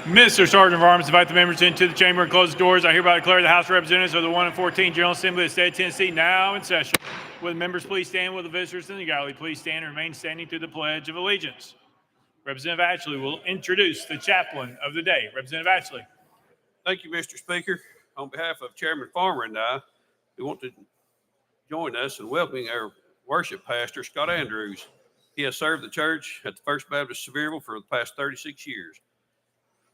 Mr. Sergeant of Arms, invite the members into the chamber and close the doors. I hereby declare the House of Representatives of the 1 and 14 General Assembly of the State of Tennessee now in session. Will the members please stand? Will the visitors in the gallery please stand and remain standing through the Pledge of Allegiance? Representative Ashley will introduce the chaplain of the day. Representative Ashley. Thank you, Mr. Speaker. On behalf of Chairman Farmer and I, we want to join us in welcoming our worship pastor, Scott Andrews. He has served the church at the First Baptist Sevierville for the past 36 years.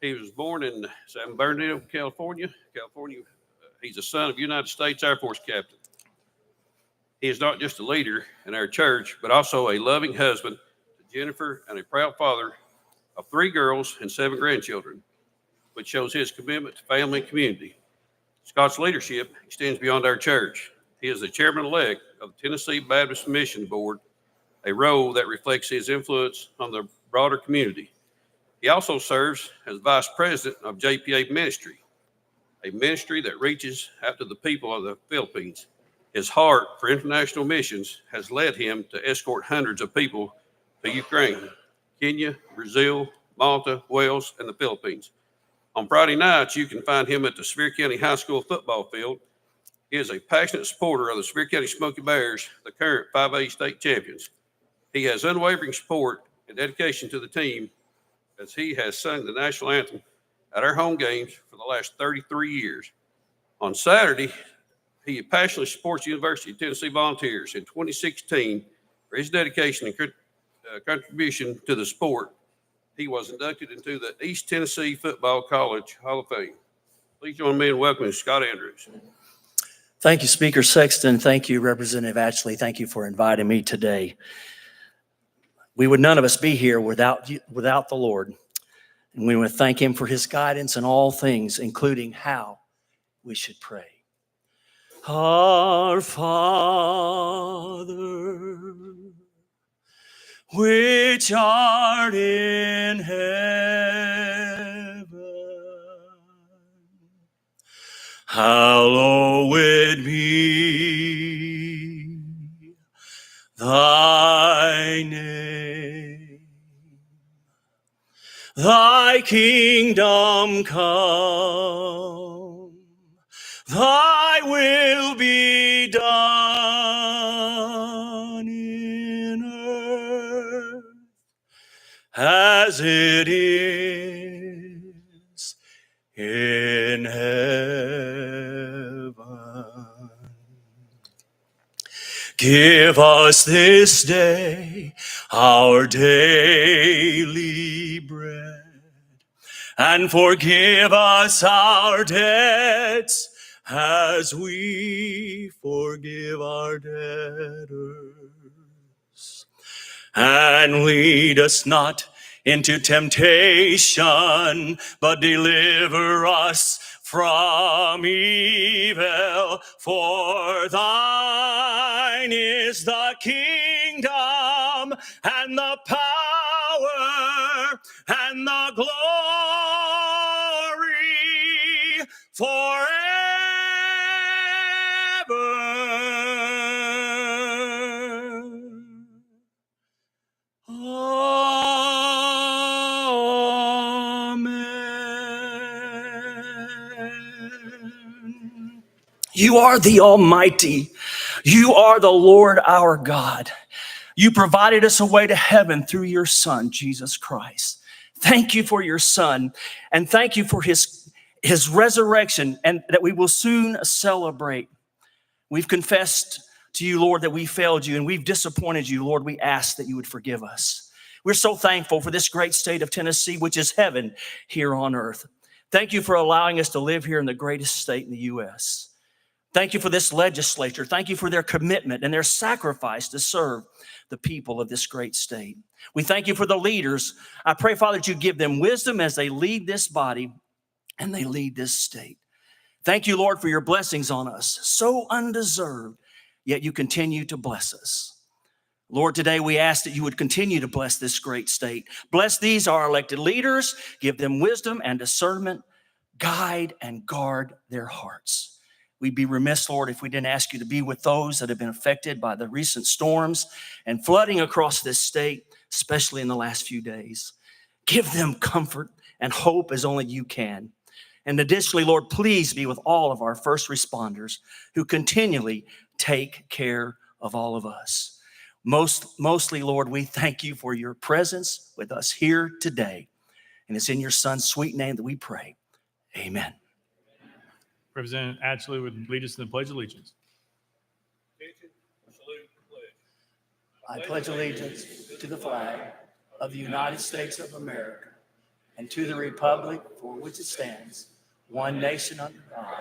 He was born in San Bernardino, California. He's a son of United States Air Force captain. He is not just a leader in our church, but also a loving husband to Jennifer and a proud father of 3 girls and 7 grandchildren, which shows his commitment to family and community. Scott's leadership extends beyond our church. He is the chairman-elect of the Tennessee Baptist Mission Board, a role that reflects his influence on the broader community. He also serves as vice president of JPA Ministry, a ministry that reaches out to the people of the Philippines. His heart for international missions has led him to escort hundreds of people to Ukraine, Kenya, Brazil, Malta, Wales, and the Philippines. On Friday nights, you can find him at the Sevier County High School football field. He is a passionate supporter of the Sevier County Smoky Bears, the current 5A state champions. He has unwavering support and dedication to the team, as he has sung the national anthem at our home games for the last 33 years. On Saturday, he passionately supports the University of Tennessee Volunteers. In 2016, for his dedication and contribution to the sport, he was inducted into the East Tennessee Football College Hall of Fame. Please join me in welcoming Scott Andrews. Thank you, Speaker Sexton. Thank you, Representative Ashley. Thank you for inviting me today. We would none of us be here without the Lord. And we want to thank him for his guidance in all things, including how we should pray. Our Father, which art in heaven, hallowed be thy name. Thy kingdom come, thy will be done in earth as it is in heaven. Give us this day our daily bread, and forgive us our debts as we forgive our debtors. And lead us not into temptation, but deliver us from evil. For thine is the kingdom and the power and the glory forever. Amen. You are the Almighty. You are the Lord our God. You provided us a way to heaven through your Son, Jesus Christ. Thank you for your Son, and thank you for his resurrection, and that we will soon celebrate. We've confessed to you, Lord, that we failed you and we've disappointed you. Lord, we ask that you would forgive us. We're so thankful for this great state of Tennessee, which is heaven here on earth. Thank you for allowing us to live here in the greatest state in the U.S. Thank you for this legislature. Thank you for their commitment and their sacrifice to serve the people of this great state. We thank you for the leaders. I pray, Father, that you give them wisdom as they lead this body and they lead this state. Thank you, Lord, for your blessings on us. So undeserved, yet you continue to bless us. Lord, today we ask that you would continue to bless this great state. Bless these, our elected leaders. Give them wisdom and discernment. Guide and guard their hearts. We'd be remiss, Lord, if we didn't ask you to be with those that have been affected by the recent storms and flooding across this state, especially in the last few days. Give them comfort and hope as only you can. And additionally, Lord, please be with all of our first responders who continually take care of all of us. Mostly, Lord, we thank you for your presence with us here today. And it's in your Son's sweet name that we pray. Amen. Representative Atchley would lead us in the Pledge of Allegiance. I pledge allegiance to the flag of the United States of America and to the republic for which it stands, one nation under God,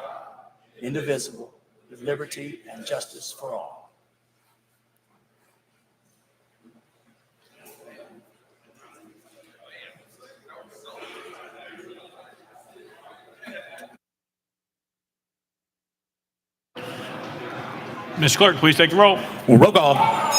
indivisible, with liberty and justice for all. Ms. Clerk, please take the roll. Roll call.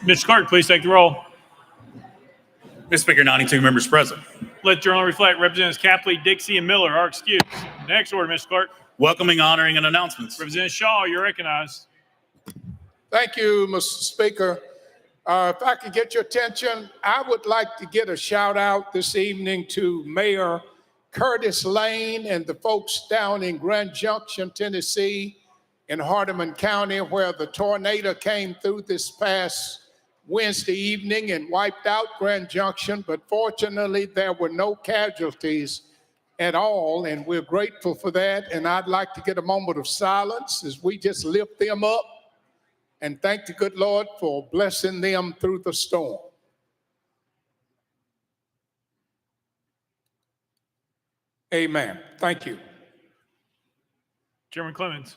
Ms. Clerk, please take the roll. Mr. Speaker, 92 members present. Let the journal reflect Representatives Capley, Dixie, and Miller are excused. Next order, Ms. Clerk. Welcoming, honoring, and announcements. Representative Shaw, you're recognized. Thank you, Mr. Speaker. If I could get your attention, I would like to get a shout out this evening to Mayor Curtis Lane and the folks down in Grand Junction, Tennessee, in Hardeman County, where the tornado came through this past Wednesday evening and wiped out Grand Junction, but fortunately there were no casualties at all, and we're grateful for that. And I'd like to get a moment of silence as we just lift them up and thank the good Lord for blessing them through the storm. Amen. Thank you. Chairman Clemens.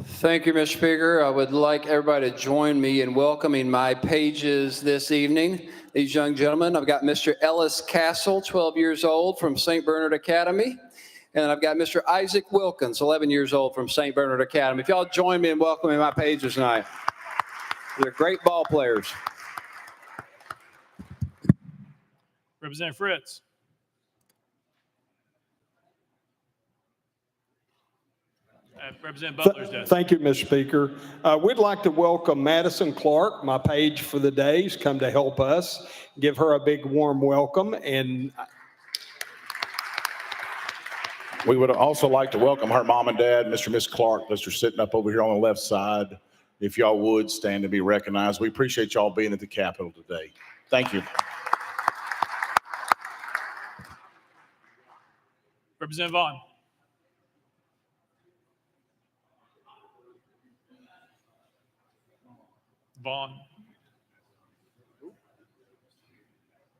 Thank you, Mr. Speaker. I would like everybody to join me in welcoming my pages this evening. These young gentlemen, I've got Mr. Ellis Castle, 12 years old, from St. Bernard Academy. And I've got Mr. Isaac Wilkins, 11 years old, from St. Bernard Academy. If y'all join me in welcoming my pages tonight. They're great ball players. Representative Fritz. Representative Butler's desk. Thank you, Mr. Speaker. We'd like to welcome Madison Clark, my page for the day. She's come to help us. Give her a big warm welcome. And We would also like to welcome her mom and dad, Mr. and Miss Clark. They're sitting up over here on the left side. If y'all would stand to be recognized. We appreciate y'all being at the Capitol today. Thank you. Representative Vaughn. Vaughn.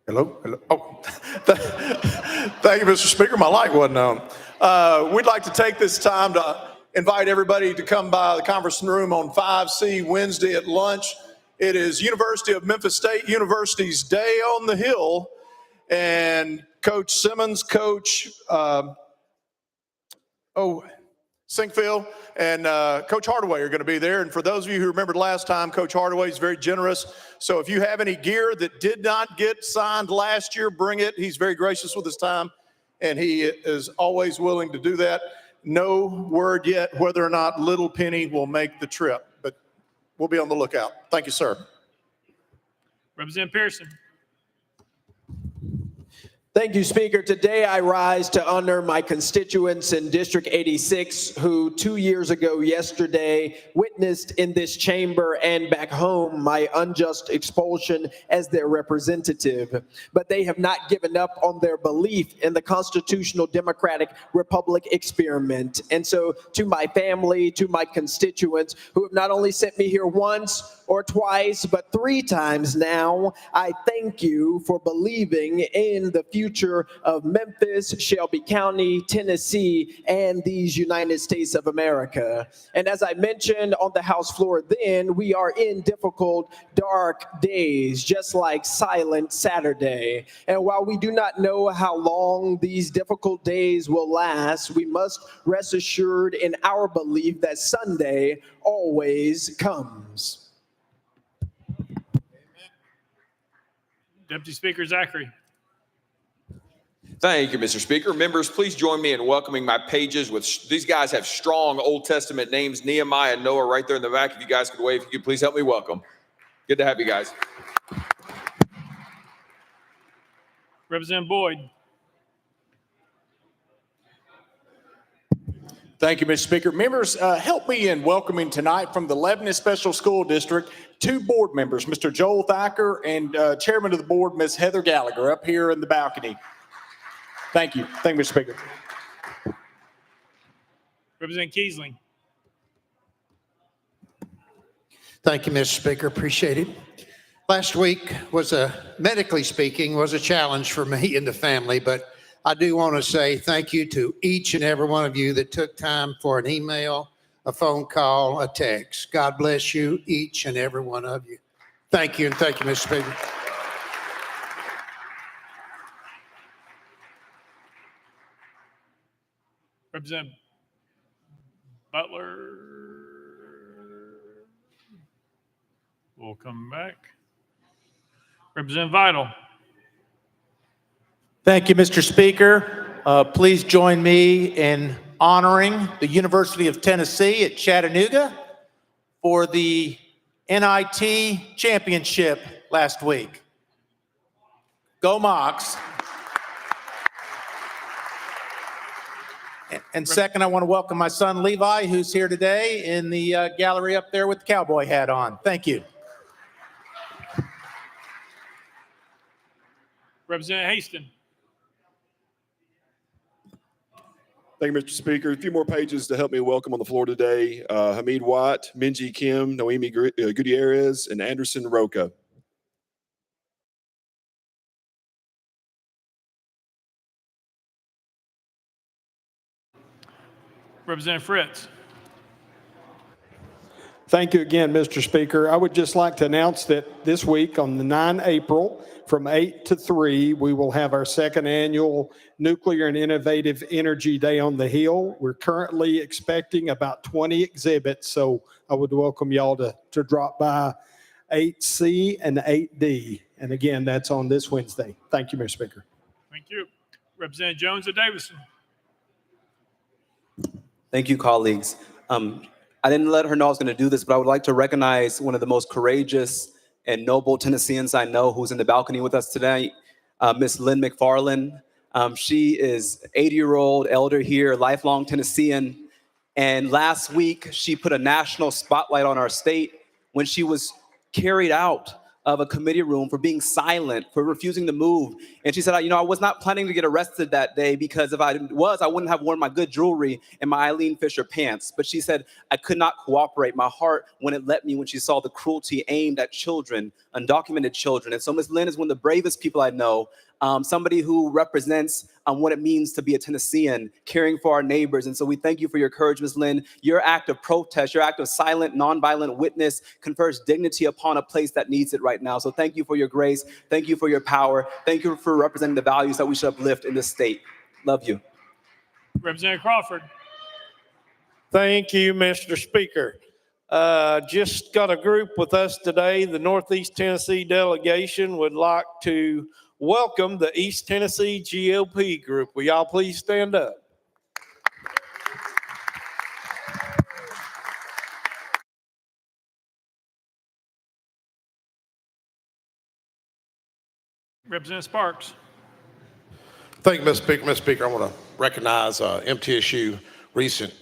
Hello? Oh, thank you, Mr. Speaker. My light wasn't on. We'd like to take this time to invite everybody to come by the conference room on 5C Wednesday at lunch. It is University of Memphis State University's Day on the Hill, and Coach Simmons, Coach Sinkfield, and Coach Hardaway are going to be there. And for those of you who remembered last time, Coach Hardaway is very generous. So if you have any gear that did not get signed last year, bring it. He's very gracious with his time, and he is always willing to do that. No word yet whether or not Little Penny will make the trip, but we'll be on the lookout. Thank you, sir. Representative Pearson. Thank you, Speaker. Today I rise to honor my constituents in District 86 who 2 years ago yesterday witnessed in this chamber and back home my unjust expulsion as their representative. But they have not given up on their belief in the constitutional democratic republic experiment. And so to my family, to my constituents who have not only sent me here once or twice, but 3 times now, I thank you for believing in the future future of Memphis, Shelby County, Tennessee, and these United States of America. And as I mentioned on the House floor then, we are in difficult, dark days, just like Silent Saturday. And while we do not know how long these difficult days will last, we must rest assured in our belief that Sunday always comes. Deputy Speaker Zachary. Thank you, Mr. Speaker. Members, please join me in welcoming my pages with, these guys have strong Old Testament names, Nehemiah and Noah right there in the back. If you guys could wave, if you could please help me welcome. Good to have you guys. Representative Boyd. Thank you, Mr. Speaker. Members, help me in welcoming tonight from the Lebanon Special School District, 2 board members, Mr. Joel Thacker and Chairman of the board, Ms. Heather Gallagher, up here in the balcony. Thank you. Thank you, Mr. Speaker. Representative Keisling. Thank you, Mr. Speaker. Appreciate it. Last week medically speaking, was a challenge for me and the family, but I do want to say thank you to each and every one of you that took time for an email, a phone call, a text. God bless you, each and every one of you. Thank you, and thank you, Mr. Speaker. Representative Butler. We'll come back. Representative Vital. Thank you, Mr. Speaker. Please join me in honoring the University of Tennessee at Chattanooga for the NIT championship last week. Go Mocs. And second, I want to welcome my son Levi, who's here today in the gallery up there with the cowboy hat on. Thank you. Representative Haston. Thank you, Mr. Speaker. A few more pages to help me welcome on the floor today. Hamid Watt, Minji Kim, Noemi Gutierrez, and Anderson Roca. Representative Fritz. Thank you again, Mr. Speaker. I would just like to announce that this week on the 9th April, from 8 to 3, we will have our 2nd annual Nuclear and Innovative Energy Day on the Hill. We're currently expecting about 20 exhibits, so I would welcome y'all to drop by 8C and 8D. And again, that's on this Wednesday. Thank you, Mr. Speaker. Thank you. Representative Jones of Davison. Thank you, colleagues. I didn't let her know I was going to do this, but I would like to recognize one of the most courageous and noble Tennesseans I know who's in the balcony with us today, Miss Lynn McFarland. She is 80-year-old elder here, lifelong Tennessean. And last week, she put a national spotlight on our state when she was carried out of a committee room for being silent, for refusing to move. And she said, I was not planning to get arrested that day because if I was, I wouldn't have worn my good jewelry and my Eileen Fisher pants. But she said, I could not cooperate. My heart wouldn't let me when she saw the cruelty aimed at children, undocumented children. And so Ms. Lynn is one of the bravest people I know, somebody who represents what it means to be a Tennessean, caring for our neighbors. And so we thank you for your courage, Ms. Lynn. Your act of protest, your act of silent, nonviolent witness confers dignity upon a place that needs it right now. So thank you for your grace. Thank you for your power. Thank you for representing the values that we should uplift in this state. Love you. Representative Crawford. Thank you, Mr. Speaker. Just got a group with us today. The Northeast Tennessee delegation would like to welcome the East Tennessee GLP group. Will y'all please stand up? Representative Sparks. Thank you, Mr. Speaker. Mr. Speaker, I want to recognize MTSU recent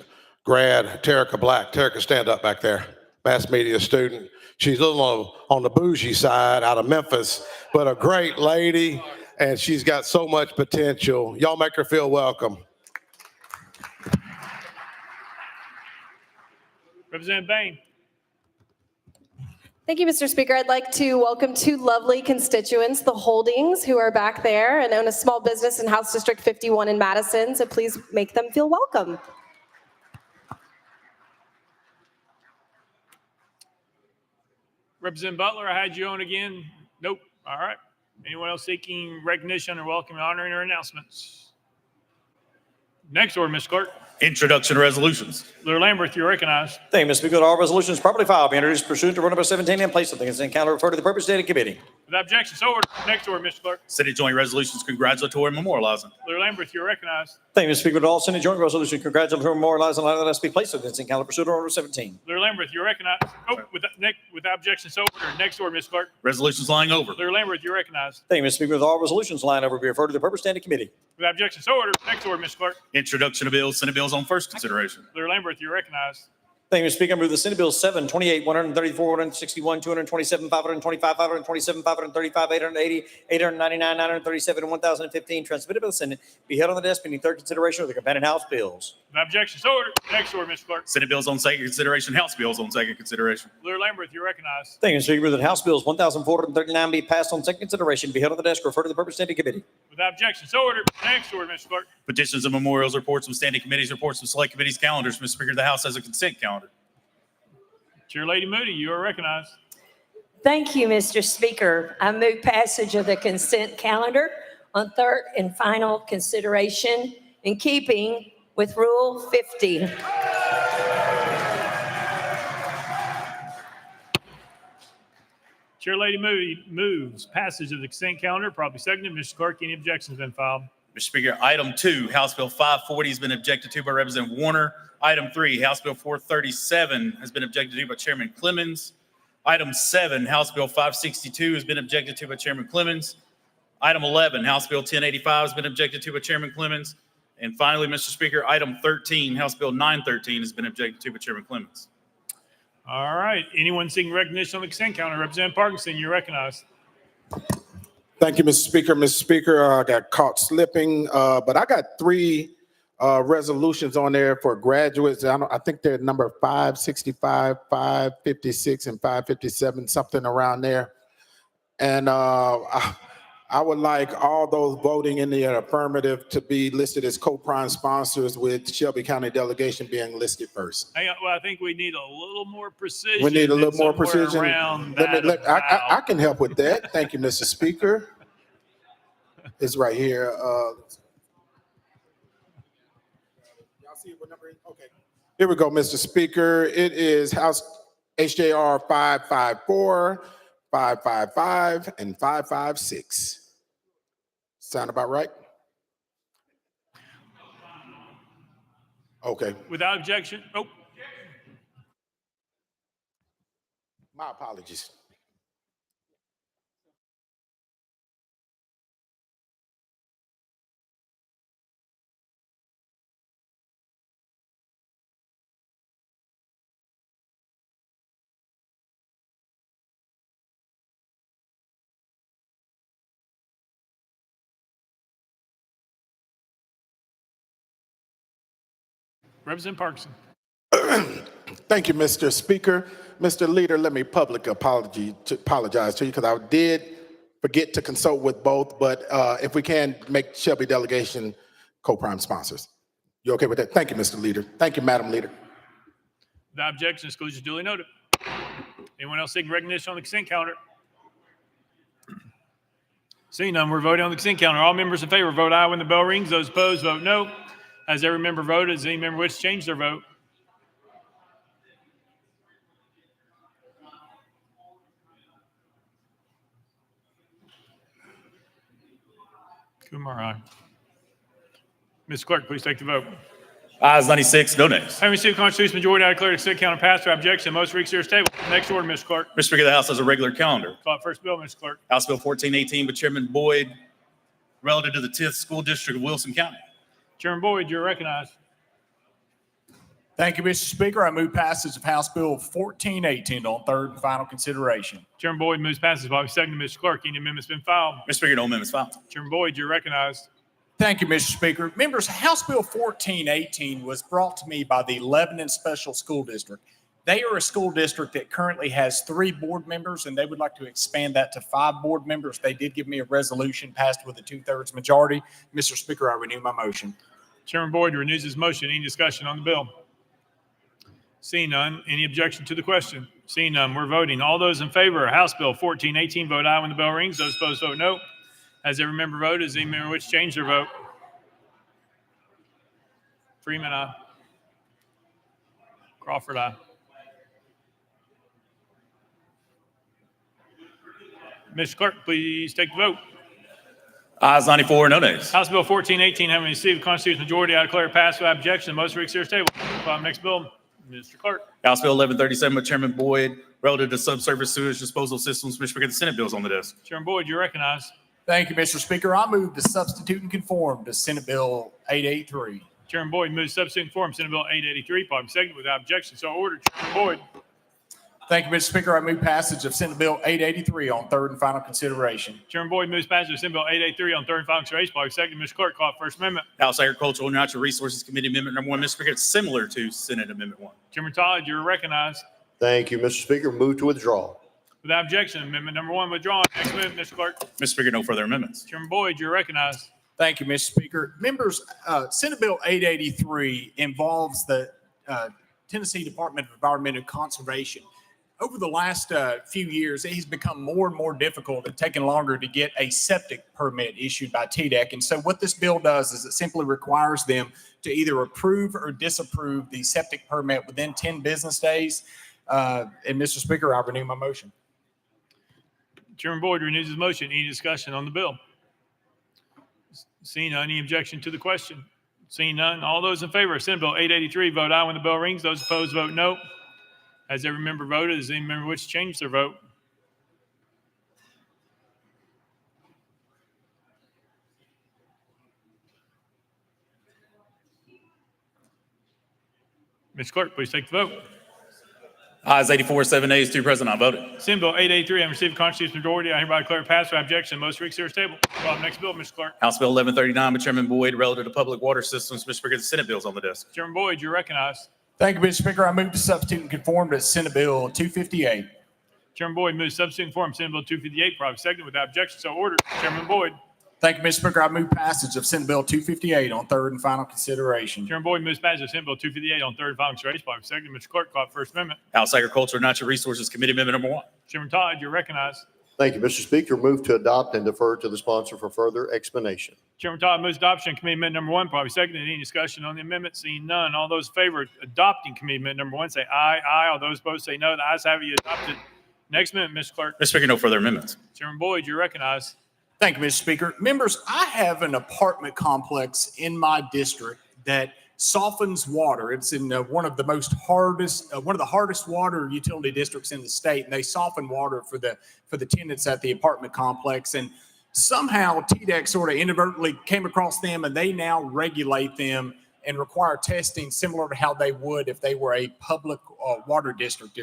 grad, Terica Black. Terica, stand up back there. Mass media student. She's a little on the bougie side out of Memphis, but a great lady, and she's got so much potential. Y'all make her feel welcome. Representative Bain. Thank you, Mr. Speaker. I'd like to welcome two lovely constituents, the Holdings, who are back there and own a small business in House District 51 in Madison. So please make them feel welcome. Representative Butler, I had you on again. Nope. All right. Anyone else seeking recognition or welcome, honoring, or announcements? Next order, Ms. Clerk. Introduction to resolutions. Leader Lambert, you're recognized. Thank you, Mr. Speaker. All resolutions properly filed be introduced pursuant to Rule number 17 and placed on the consent calendar referred to the purpose stated committee. Without objection, so ordered. Next order, Mr. Clerk. City Joint Resolutions congratulatory and memorializing. Leader Lambert, you're recognized. Thank you, Mr. Speaker. All Senate joint resolution congratulatory and memorializing line that has to be placed on the consent calendar pursuant to Order 17. Leader Lambert, you're recognized. Oh, without objection, so ordered. Next order, Ms. Clerk. Resolutions lying over. Leader Lambert, you're recognized. Thank you, Mr. Speaker. All resolutions line over be referred to the purpose standing committee. Without objection, so ordered. Next order, Ms. Clerk. Introduction of bills, Senate bills on first consideration. Leader Lambert, you're recognized. Thank you, Mr. Speaker. I move the Senate Bills 7, 28, 134, 161, 227, 525, 527, 535, 880, 899, 937, and 1015 transmitted by the Senate be held on the desk pending third consideration of the companion House bills. Without objection, so ordered. Next order, Mr. Clerk. Senate bills on second consideration, House bills on second consideration. Leader Lambert, you're recognized. Thank you, Mr. Speaker. That House Bills 1,439 be passed on second consideration be held on the desk referred to the purpose standing committee. Without objection, so ordered. Next order, Mr. Clerk. Petitions and memorials, reports from standing committees, reports from select committees, calendars. Mr. Speaker, the House has a consent calendar. Chair Lady Moody, you are recognized. Thank you, Mr. Speaker. I move passage of the consent calendar on third and final consideration in keeping with Rule 50. Chair Lady Moody moves passage of the consent calendar. Probably seconded. Mr. Clerk, any objections have been filed? Mr. Speaker, item 2, House Bill 540 has been objected to by Representative Warner. Item 3, House Bill 437 has been objected to by Chairman Clemens. Item 7, House Bill 562 has been objected to by Chairman Clemens. Item 11, House Bill 1085 has been objected to by Chairman Clemens. And finally, Mr. Speaker, item 13, House Bill 913 has been objected to by Chairman Clemens. All right. Anyone seeking recognition on the consent calendar? Representative Parkinson, you're recognized. Thank you, Mr. Speaker. Mr. Speaker, I got caught slipping, but I got 3 resolutions on there for graduates. I think they're number 565, 556, and 557, something around there. And I would like all those voting in the affirmative to be listed as co-prime sponsors, with Shelby County delegation being listed first. Hang on. Well, I think we need a little more precision. We need a little more somewhere precision. around that I can help with that. Thank you, Mr. Speaker. It's right here. Y'all see what number? Okay. Here we go, Mr. Speaker. It is House HJR 554, 555, and 556. Sound about right? Okay. Without objection. Oh. My apologies. Representative Parkinson. Thank you, Mr. Speaker. Mr. Leader, let me publicly apologize to you because I did forget to consult with both, but if we can make Shelby delegation co-prime sponsors. You okay with that? Thank you, Mr. Leader. Thank you, Madam Leader. Without objection, exclusion duly noted. Anyone else seeking recognition on the consent calendar? Seeing none, we're voting on the consent calendar. All members in favor vote aye when the bell rings. Those opposed vote no. Has every member voted? Does any member wish to change their vote? Kumar, aye. Ms. Clerk, please take the vote. Ayes 96, no nays. Having received the Constitution majority, I declare the consent calendar passed without objection. Most reeks here is tabled. Next order, Ms. Clerk. Mr. Speaker, the House has a regular calendar. Call it first bill, Ms. Clerk. House Bill 1418 by Chairman Boyd relative to the 10th School District of Wilson County. Chairman Boyd, you're recognized. Thank you, Mr. Speaker. I move passage of House Bill 1418 on third and final consideration. Chairman Boyd moves passage by second. Mr. Clerk, any amendments been filed? Mr. Speaker, no amendments filed. Chairman Boyd, you're recognized. Thank you, Mr. Speaker. Members, House Bill 1418 was brought to me by the Lebanon Special School District. They are a school district that currently has 3 board members, and they would like to expand that to 5 board members. They did give me a resolution passed with a 2/3 majority. Mr. Speaker, I renew my motion. Chairman Boyd renews his motion. Any discussion on the bill? Seeing none, any objection to the question? Seeing none, we're voting. All those in favor of House Bill 1418, vote aye when the bell rings. Those opposed, vote no. Has every member voted? Does any member wish to change their vote? Freeman, aye. Crawford, aye. Mr. Clerk, please take the vote. Ayes 94, no nays. House Bill 1418, having received a constitutional majority, I declare it passed without objection. The motion reads here table. Next bill, Mr. Clerk. House Bill 1137 by Chairman Boyd, relative to subsurface sewage disposal systems. Mr. Speaker, the Senate bill is on the desk. Chairman Boyd, you're recognized. Thank you, Mr. Speaker. I move to substitute and conform to Senate Bill 883. Chairman Boyd moves substitute and conform Senate Bill 883, probably second without objection. So ordered. Chairman Boyd. Thank you, Mr. Speaker. I move passage of Senate Bill 883 on third and final consideration. Chairman Boyd moves passage of Senate Bill 883 on third and final consideration, probably second. Mr. Clerk, call it First Amendment. House Agricultural and Natural Resources Committee Amendment Number 1. Mr. Speaker, it's similar to Senate Amendment 1. Chairman Todd, you're recognized. Thank you, Mr. Speaker. Move to withdraw. Without objection, Amendment Number 1 withdrawn. Next amendment, Mr. Clerk. Mr. Speaker, no further amendments. Chairman Boyd, you're recognized. Thank you, Mr. Speaker. Members, Senate Bill 883 involves the Tennessee Department of Environmental Conservation. Over the last few years, it has become more and more difficult and taken longer to get a septic permit issued by TDEC. And so what this bill does is it simply requires them to either approve or disapprove the septic permit within 10 business days. And Mr. Speaker, I renew my motion. Chairman Boyd renews his motion. Any discussion on the bill? Seeing none, any objection to the question? Seeing none, all those in favor of Senate Bill 883, vote aye when the bell rings. Those opposed, vote no. Has every member voted? Does any member wish to change their vote? Mr. Clerk, please take the vote. Ayes 84, 7 nays, 2 present, not voted. Senate Bill 883, having received a constitutional majority, I hereby declare it passed without objection. Most reeks here table. Next bill, Mr. Clerk. House Bill 1139 by Chairman Boyd, relative to public water systems. Mr. Speaker, the Senate bill is on the desk. Chairman Boyd, you're recognized. Thank you, Mr. Speaker. I move to substitute and conform to Senate Bill 258. Chairman Boyd moves substitute and conform Senate Bill 258, probably second without objection. So ordered. Chairman Boyd. Thank you, Mr. Speaker. I move passage of Senate Bill 258 on third and final consideration. Chairman Boyd moves passage of Senate Bill 258 on third and final consideration, probably second. Mr. Clerk, call it First Amendment. House Agricultural and Natural Resources Committee Amendment Number 1. Chairman Todd, you're recognized. Thank you, Mr. Speaker. Move to adopt and defer to the sponsor for further explanation. Chairman Todd moves adoption of Committee Amendment Number 1, probably second. Any discussion on the amendment? Seeing none. All those in favor of adopting Committee Amendment Number 1 say aye. Aye. All those opposed say no. The ayes have it. Adopted. Next amendment, Mr. Clerk. Mr. Speaker, no further amendments. Chairman Boyd, you're recognized. Thank you, Mr. Speaker. Members, I have an apartment complex in my district that softens water. It's in one of the hardest water utility districts in the state, and they soften water for the tenants at the apartment complex. And somehow TDEC sort of inadvertently came across them, and they now regulate them and require testing similar to how they would if they were a public water district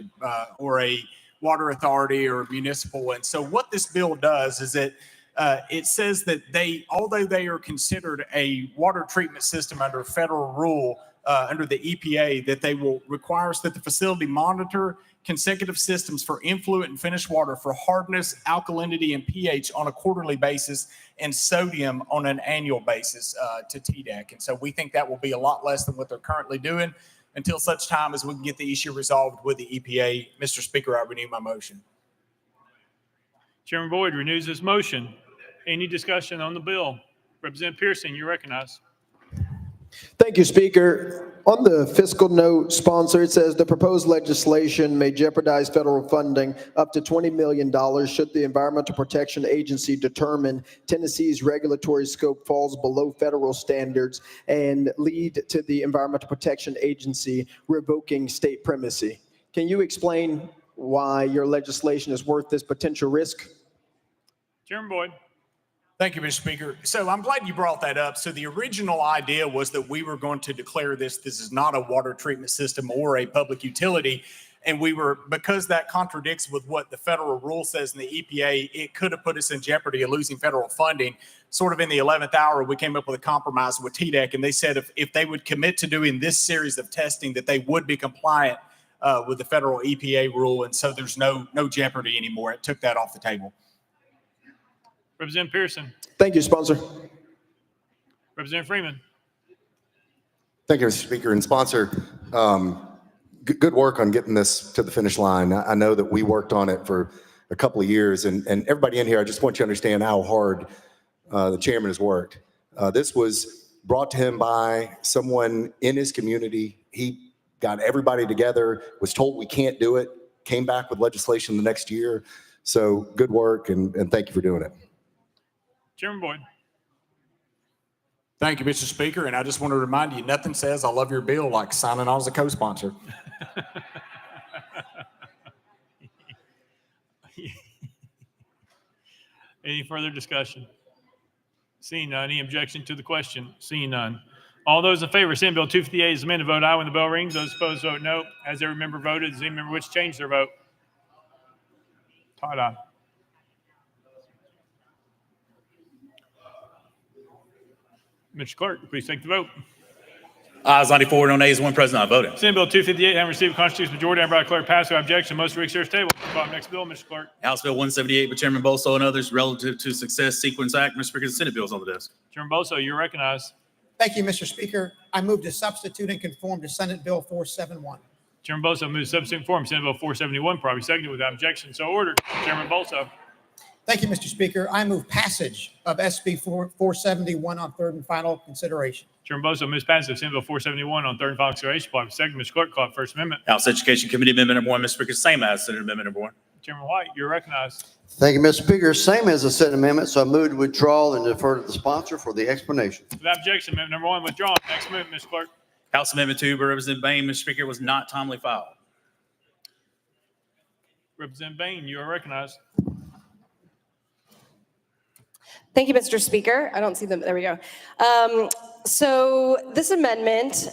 or a water authority or municipal. And so what this bill does is it says that although they are considered a water treatment system under federal rule, under the EPA, that they will require us that the facility monitor consecutive systems for influent and finished water for hardness, alkalinity, and pH on a quarterly basis, and sodium on an annual basis to TDEC. And so we think that will be a lot less than what they're currently doing until such time as we can get the issue resolved with the EPA. Mr. Speaker, I renew my motion. Chairman Boyd renews his motion. Any discussion on the bill? Representative Pearson, you're recognized. Thank you, Speaker. On the fiscal note sponsor, it says the proposed legislation may jeopardize federal funding up to $20 million should the Environmental Protection Agency determine Tennessee's regulatory scope falls below federal standards and lead to the Environmental Protection Agency revoking state primacy. Can you explain why your legislation is worth this potential risk? Chairman Boyd. Thank you, Mr. Speaker. So I'm glad you brought that up. So the original idea was that we were going to declare this is not a water treatment system or a public utility. And because that contradicts with what the federal rule says in the EPA, it could have put us in jeopardy of losing federal funding. Sort of in the 11th hour, we came up with a compromise with TDEC, and they said if they would commit to doing this series of testing, that they would be compliant with the federal EPA rule. And so there's no jeopardy anymore. It took that off the table. Representative Pearson. Thank you, sponsor. Representative Freeman. Thank you, Mr. Speaker and sponsor. Good work on getting this to the finish line. I know that we worked on it for a couple of years, and everybody in here, I just want you to understand how hard the chairman has worked. This was brought to him by someone in his community. He got everybody together, was told we can't do it, came back with legislation the next year. So good work, and thank you for doing it. Chairman Boyd. Thank you, Mr. Speaker. And I just want to remind you, nothing says I love your bill like signing on as a co-sponsor. Any further discussion? Seeing none. Any objection to the question? Seeing none. All those in favor of Senate Bill 258 as amended, vote aye when the bell rings. Those opposed, vote no. Has every member voted? Does any member wish to change their vote? Tie-dye. Mr. Clerk, please take the vote. Ayes 94, no nays, one present, not voting. Senate Bill 258 having received a constitutional majority, I hereby clerk pass without objection. Most reconsider table. Next bill, Mr. Clerk. House Bill 178 by Chairman Bosso and others relative to Success Sequence Act. Mr. Speaker, the Senate bill is on the desk. Chairman Bosso, you're recognized. Thank you, Mr. Speaker. I move to substitute and conform to Senate Bill 471. Chairman Bosso moves substitute form Senate Bill 471, probably seconded without objection. So ordered. Chairman Bosso. Thank you, Mr. Speaker. I move passage of SB 471 on third and final consideration. Chairman Bosso moves passage of Senate Bill 471 on third and final consideration. Probably second. Mr. Clerk, call it First Amendment. House Education Committee Amendment number 1, Mr. Speaker, same as Senate Amendment number 1. Chairman White, you're recognized. Thank you, Mr. Speaker. Same as the Senate amendment, so I move to withdraw and defer to the sponsor for the explanation. Without objection, amendment number 1 withdrawn. Next amendment, Mr. Clerk. House Amendment 2 by Representative Bain, Mr. Speaker, was not timely filed. Representative Bain, you are recognized. Thank you, Mr. Speaker. I don't see them. There we go. So this amendment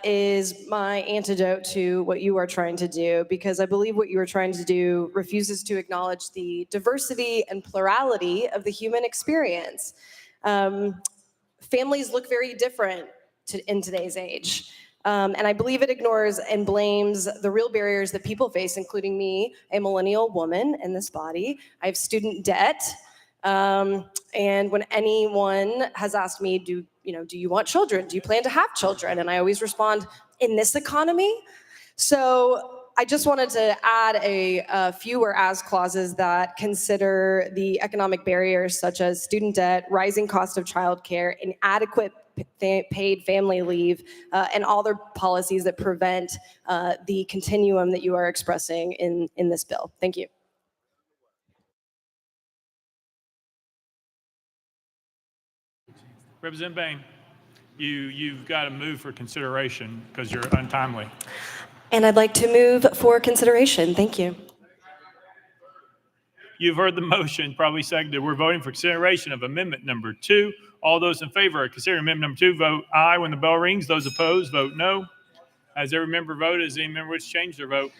is my antidote to what you are trying to do, because I believe what you are trying to do refuses to acknowledge the diversity and plurality of the human experience. Families look very different in today's age. And I believe it ignores and blames the real barriers that people face, including me, a millennial woman in this body. I have student debt. And when anyone has asked me, do you want children? Do you plan to have children? And I always respond, in this economy. So I just wanted to add a few whereas clauses that consider the economic barriers such as student debt, rising cost of childcare, inadequate paid family leave, and all other policies that prevent the continuum that you are expressing in this bill. Thank you. Representative Bain, you've got to move for consideration because you're untimely. And I'd like to move for consideration. Thank you. You've heard the motion, probably seconded. We're voting for consideration of amendment number 2. All those in favor of considering amendment number 2, vote aye when the bell rings. Those opposed, vote no. Has every member voted? Does any member wish to change their vote?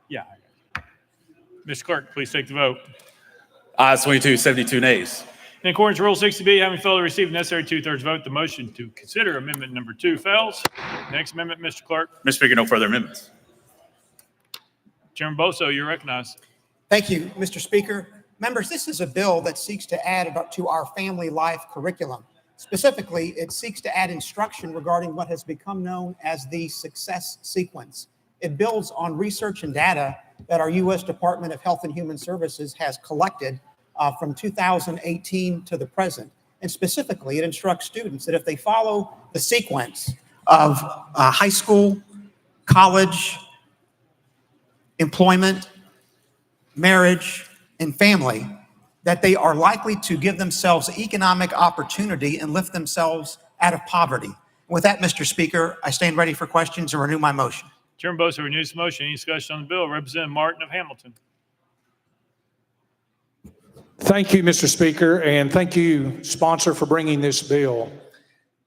Yeah. Mr. Clerk, please take the vote. Ayes 22, 72 nays. In accordance with Rule 60B, having failed to receive the necessary 2/3 vote, the motion to consider amendment number 2 fails. Next amendment, Mr. Clerk. Mr. Speaker, no further amendments. Chairman Bosso, you're recognized. Thank you, Mr. Speaker. Members, this is a bill that seeks to add to our family life curriculum. Specifically, it seeks to add instruction regarding what has become known as the success sequence. It builds on research and data that our U.S. Department of Health and Human Services has collected from 2018 to the present. And specifically, it instructs students that if they follow the sequence of high school, college, employment, marriage, and family, that they are likely to give themselves economic opportunity and lift themselves out of poverty. With that, Mr. Speaker, I stand ready for questions and renew my motion. Chairman Bosso renews the motion. Any discussion on the bill? Representative Martin of Hamilton. Thank you, Mr. Speaker, and thank you, sponsor, for bringing this bill.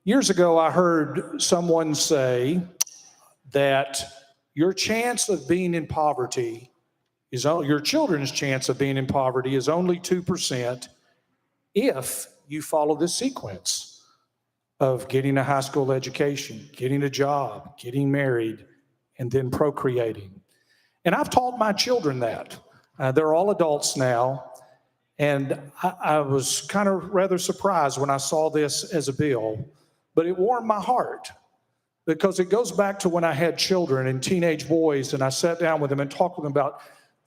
Years ago, I heard someone say that your chance of being in poverty is your children's chance of being in poverty is only 2% if you follow this sequence. of getting a high school education, getting a job, getting married, and then procreating. And I've taught my children that. They're all adults now. And I was kind of rather surprised when I saw this as a bill, but it warmed my heart because it goes back to when I had children and teenage boys, and I sat down with them and talked with them about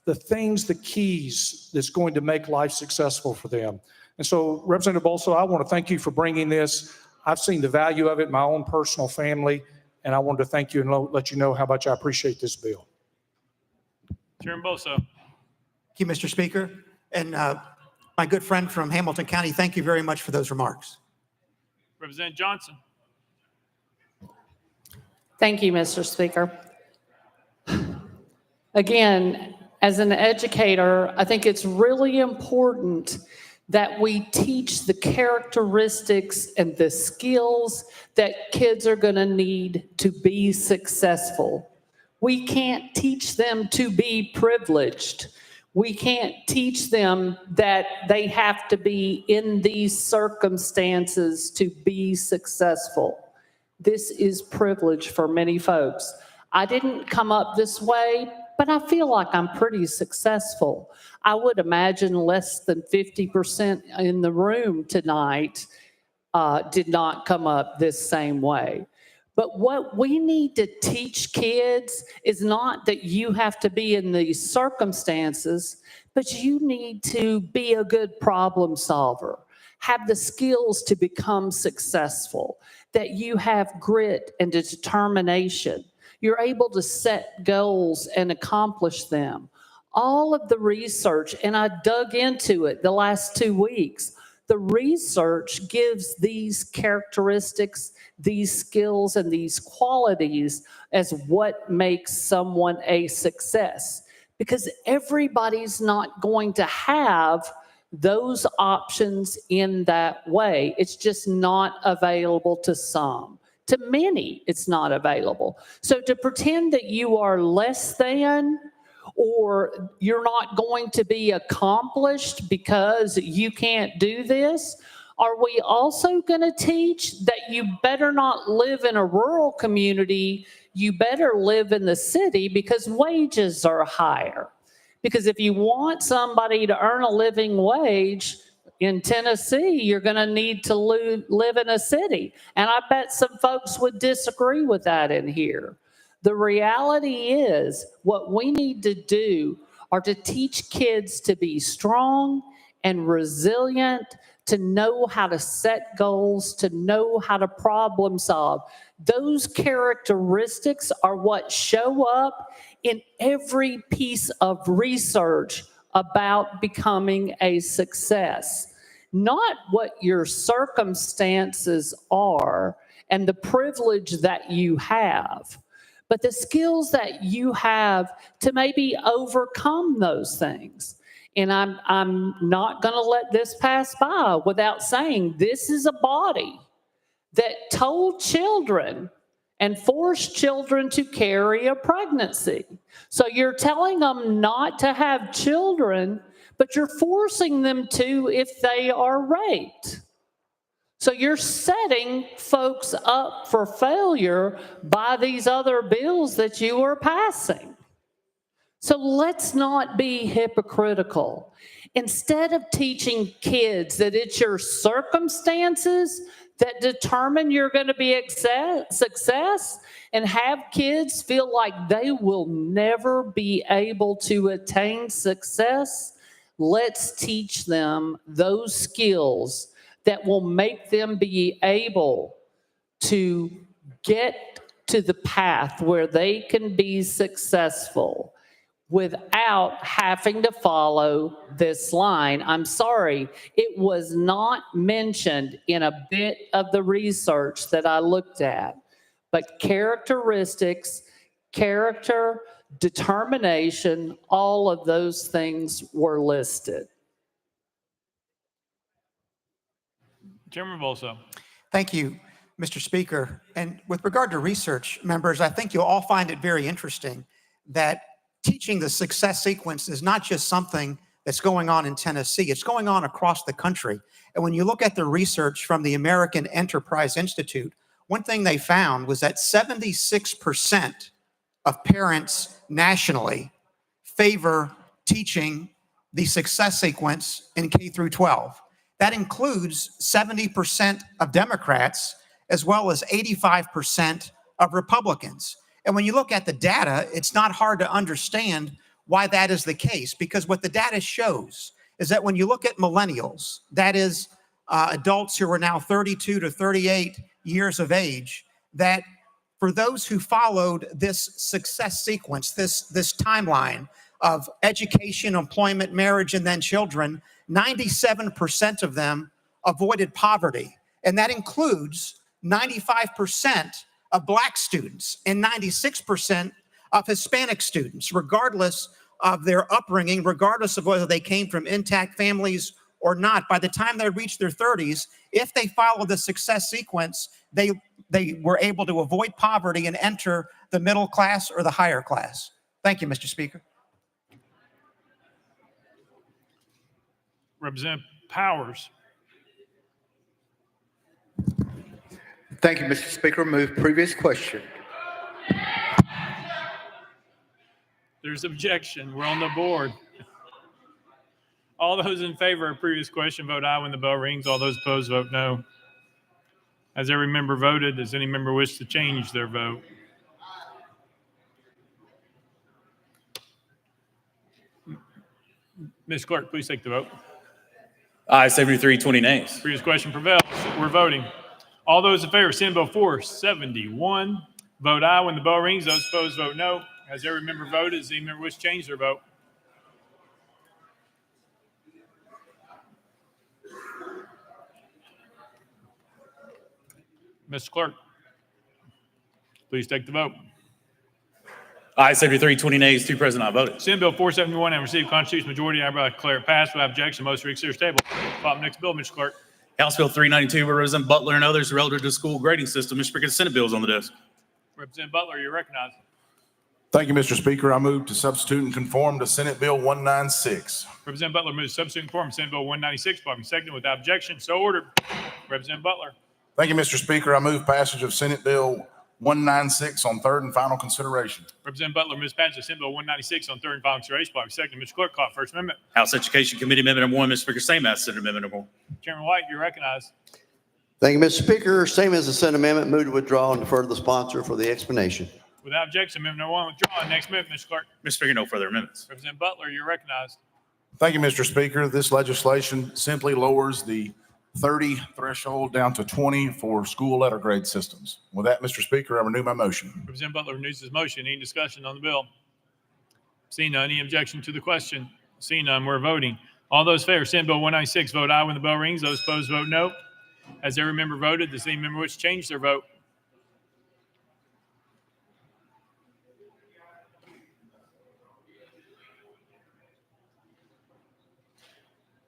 the things, the keys that's going to make life successful for them. And so, Representative Bolso, I want to thank you for bringing this. I've seen the value of it in my own personal family, and I wanted to thank you and let you know how much I appreciate this bill. Chairman Bolso. Thank you, Mr. Speaker. And my good friend from Hamilton County, thank you very much for those remarks. Representative Johnson. Thank you, Mr. Speaker. Again, as an educator, I think it's really important that we teach the characteristics and the skills that kids are going to need to be successful. We can't teach them to be privileged. We can't teach them that they have to be in these circumstances to be successful. This is privilege for many folks. I didn't come up this way, but I feel like I'm pretty successful. I would imagine less than 50% in the room tonight did not come up this same way. But what we need to teach kids is not that you have to be in these circumstances, but you need to be a good problem solver, have the skills to become successful, that you have grit and determination. You're able to set goals and accomplish them. All of the research, and I dug into it the last 2 weeks, the research gives these characteristics, these skills, and these qualities as what makes someone a success. Because everybody's not going to have those options in that way. It's just not available to some. To many, it's not available. So to pretend that you are less than, or you're not going to be accomplished because you can't do this, are we also going to teach that you better not live in a rural community, you better live in the city because wages are higher? Because if you want somebody to earn a living wage in Tennessee, you're going to need to live in a city. And I bet some folks would disagree with that in here. The reality is what we need to do are to teach kids to be strong and resilient, to know how to set goals, to know how to problem solve. Those characteristics are what show up in every piece of research about becoming a success. Not what your circumstances are and the privilege that you have, but the skills that you have to maybe overcome those things. And I'm not going to let this pass by without saying this is a body that told children and forced children to carry a pregnancy. So you're telling them not to have children, but you're forcing them to if they are raped. So you're setting folks up for failure by these other bills that you are passing. So let's not be hypocritical. Instead of teaching kids that it's your circumstances that determine you're going to be a success, and have kids feel like they will never be able to attain success, let's teach them those skills that will make them be able to get to the path where they can be successful without having to follow this line. I'm sorry, it was not mentioned in a bit of the research that I looked at, but characteristics, character, determination, all of those things were listed. Chairman Bolso. Thank you, Mr. Speaker. And with regard to research, members, I think you'll all find it very interesting that teaching the success sequence is not just something that's going on in Tennessee. It's going on across the country. And when you look at the research from the American Enterprise Institute, one thing they found was that 76% of parents nationally favor teaching the success sequence in K through 12. That includes 70% of Democrats as well as 85% of Republicans. And when you look at the data, it's not hard to understand why that is the case, because what the data shows is that when you look at millennials, that is adults who are now 32 to 38 years of age, that for those who followed this success sequence, this timeline of education, employment, marriage, and then children, 97% of them avoided poverty. And that includes 95% of Black students and 96% of Hispanic students, regardless of their upbringing, regardless of whether they came from intact families or not. By the time they reached their 30s, if they followed the success sequence, they were able to avoid poverty and enter the middle class or the higher class. Thank you, Mr. Speaker. Representative Powers. Thank you, Mr. Speaker. Move previous question. There's objection. We're on the board. All those in favor of previous question vote aye when the bell rings. All those opposed vote no. Has every member voted? Does any member wish to change their vote? Ms. Clerk, please take the vote. Aye, 73, 20 nays. Previous question prevails. We're voting. All those in favor of Senate Bill 471, vote aye when the bell rings. Those opposed vote no. Has every member voted? Does any member wish to change their vote? Mr. Clerk, please take the vote. Aye, 73, 20 nays, 2 present, not voted. Senate Bill 471 and received constitutional majority. I hereby declare it passed without objection. Most reconsider table. File next bill, Mr. Clerk. House Bill 392 by Representative Butler and others relative to the school grading system. Mr. Speaker, the Senate bill is on the desk. Representative Butler, you're recognized. Thank you, Mr. Speaker. I move to substitute and conform to Senate Bill 196. Representative Butler moves to substitute and conform Senate Bill 196. By second without objection. So ordered. Representative Butler. Thank you, Mr. Speaker. I move passage of Senate Bill 196 on third and final consideration. Representative Butler moves passage of Senate Bill 196 on third and final consideration. By second, Mr. Clerk, call First Amendment. House Education Committee Amendment number 1, Mr. Speaker, same as Senate Amendment number 1. Chairman White, you're recognized. Thank you, Mr. Speaker. Same as the Senate amendment. Move to withdraw and defer to the sponsor for the explanation. Without objection, amendment number 1 withdrawn. Next amendment, Mr. Clerk. Mr. Speaker, no further amendments. Representative Butler, you're recognized. Thank you, Mr. Speaker. This legislation simply lowers the 30 threshold down to 20 for school letter grade systems. With that, Mr. Speaker, I renew my motion. Representative Butler renews his motion. Any discussion on the bill? Seeing none, any objection to the question? Seeing none, we're voting. All those in favor of Senate Bill 196 vote aye when the bell rings. Those opposed vote no. Has every member voted? Does any member wish to change their vote?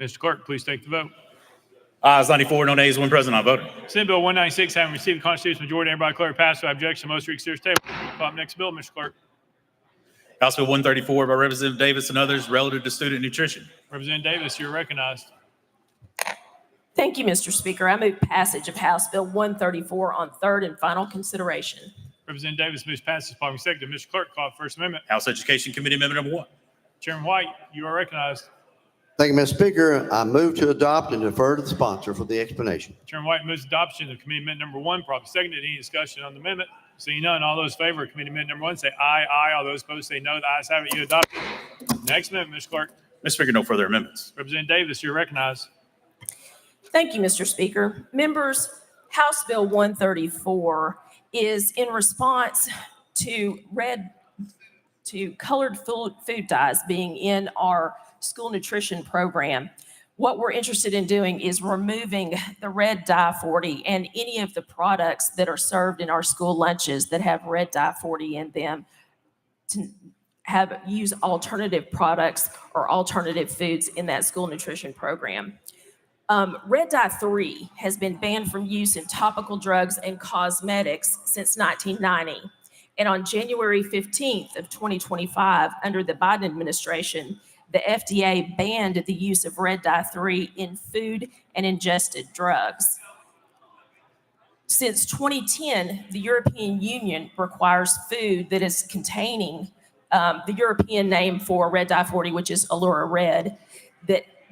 Mr. Clerk, please take the vote. Ayes 94, no nays, 1 present, not voting. Senate Bill 196, having received a constitutional majority, everybody declare it passed without objection. Most reconsider table. Call up next bill, Mr. Clerk. House Bill 134 by Representative Davis and others relative to student nutrition. Representative Davis, you're recognized. Thank you, Mr. Speaker. I move passage of House Bill 134 on third and final consideration. Representative Davis moves passage following second. Mr. Clerk, call First Amendment. House Education Committee Amendment number 1. Chairman White, you are recognized. Thank you, Mr. Speaker. I move to adopt and defer to the sponsor for the explanation. Chairman White moves adoption of Committee Amendment number 1. Properly seconded. Any discussion on the amendment? Seeing none, all those in favor of Committee Amendment number 1 say aye, aye. All those opposed say no. The ayes have it. You adopt it. Next amendment, Mr. Clerk. Mr. Speaker, no further amendments. Representative Davis, you're recognized. Thank you, Mr. Speaker. Members, House Bill 134 is in response to colored food dyes being in our school nutrition program. What we're interested in doing is removing the red dye 40 and any of the products that are served in our school lunches that have red dye 40 in them to use alternative products or alternative foods in that school nutrition program. Red dye 3 has been banned from use in topical drugs and cosmetics since 1990. And on January 15th of 2025, under the Biden administration, the FDA banned the use of red dye 3 in food and ingested drugs. Since 2010, the European Union requires food that is containing the European name for red dye 40, which is Allura Red,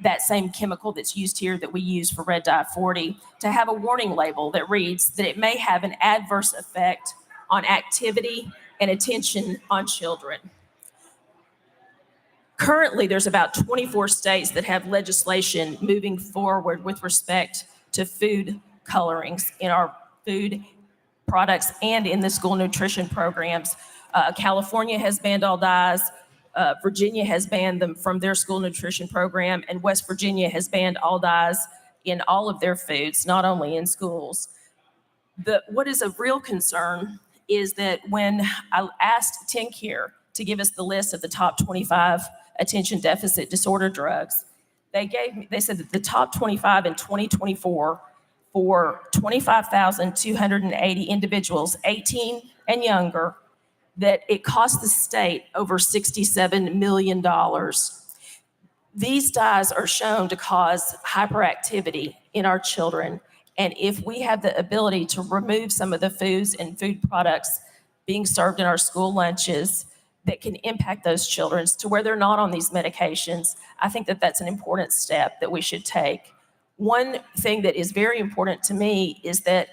that same chemical that's used here that we use for red dye 40, to have a warning label that reads that it may have an adverse effect on activity and attention on children. Currently, there's about 24 states that have legislation moving forward with respect to food colorings in our food products and in the school nutrition programs. California has banned all dyes. Virginia has banned them from their school nutrition program, and West Virginia has banned all dyes in all of their foods, not only in schools. What is of real concern is that when I asked TennCare to give us the list of the top 25 attention deficit disorder drugs, they said that the top 25 in 2024 for 25,280 individuals, 18 and younger, that it cost the state over $67 million. These dyes are shown to cause hyperactivity in our children. And if we have the ability to remove some of the foods and food products being served in our school lunches that can impact those children to where they're not on these medications, I think that that's an important step that we should take. One thing that is very important to me is that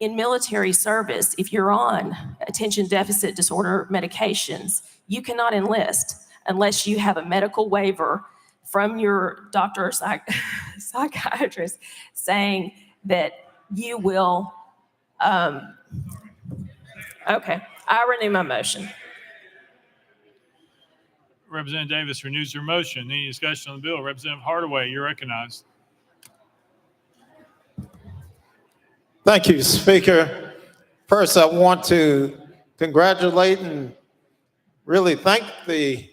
in military service, if you're on attention deficit disorder medications, you cannot enlist unless you have a medical waiver from your doctor or psychiatrist saying that you will, okay, I renew my motion. Representative Davis renews her motion. Any discussion on the bill? Representative Hardaway, you're recognized. Thank you, Speaker. First, I want to congratulate and really thank the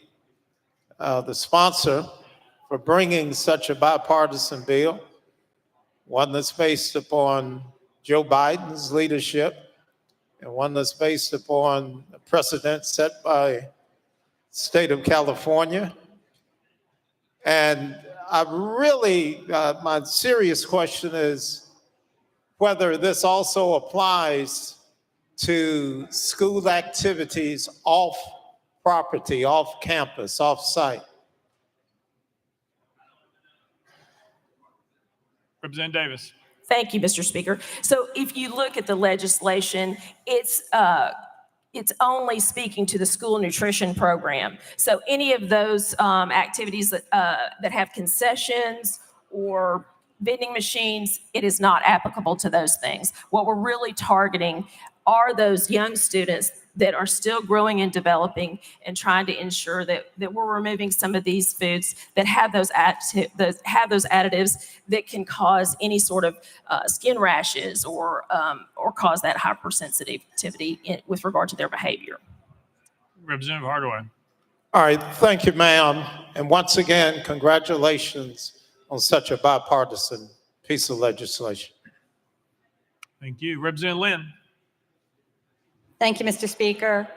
sponsor for bringing such a bipartisan bill, one that's based upon Joe Biden's leadership and one that's based upon a precedent set by the state of California. And I really, my serious question is whether this also applies to school activities off property, off campus, off site. Representative Davis. Thank you, Mr. Speaker. So if you look at the legislation, it's only speaking to the school nutrition program. So any of those activities that have concessions or vending machines, it is not applicable to those things. What we're really targeting are those young students that are still growing and developing and trying to ensure that we're removing some of these foods that have those additives that can cause any sort of skin rashes or cause that hypersensitivity with regard to their behavior. Representative Hardaway. All right, thank you, ma'am. And once again, congratulations on such a bipartisan piece of legislation. Thank you. Representative Lynn. Thank you, Mr. Speaker.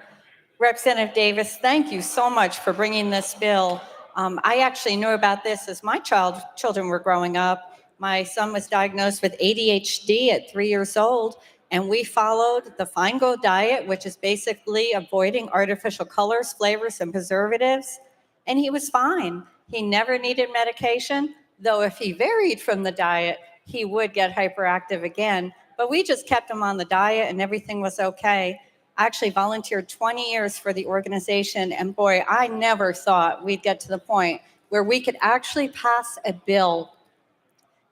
Representative Davis, thank you so much for bringing this bill. I actually knew about this as my children were growing up. My son was diagnosed with ADHD at 3 years old, and we followed the Fine Gold diet, which is basically avoiding artificial colors, flavors, and preservatives, and he was fine. He never needed medication, though if he varied from the diet, he would get hyperactive again. But we just kept him on the diet and everything was okay. I actually volunteered 20 years for the organization, and boy, I never thought we'd get to the point where we could actually pass a bill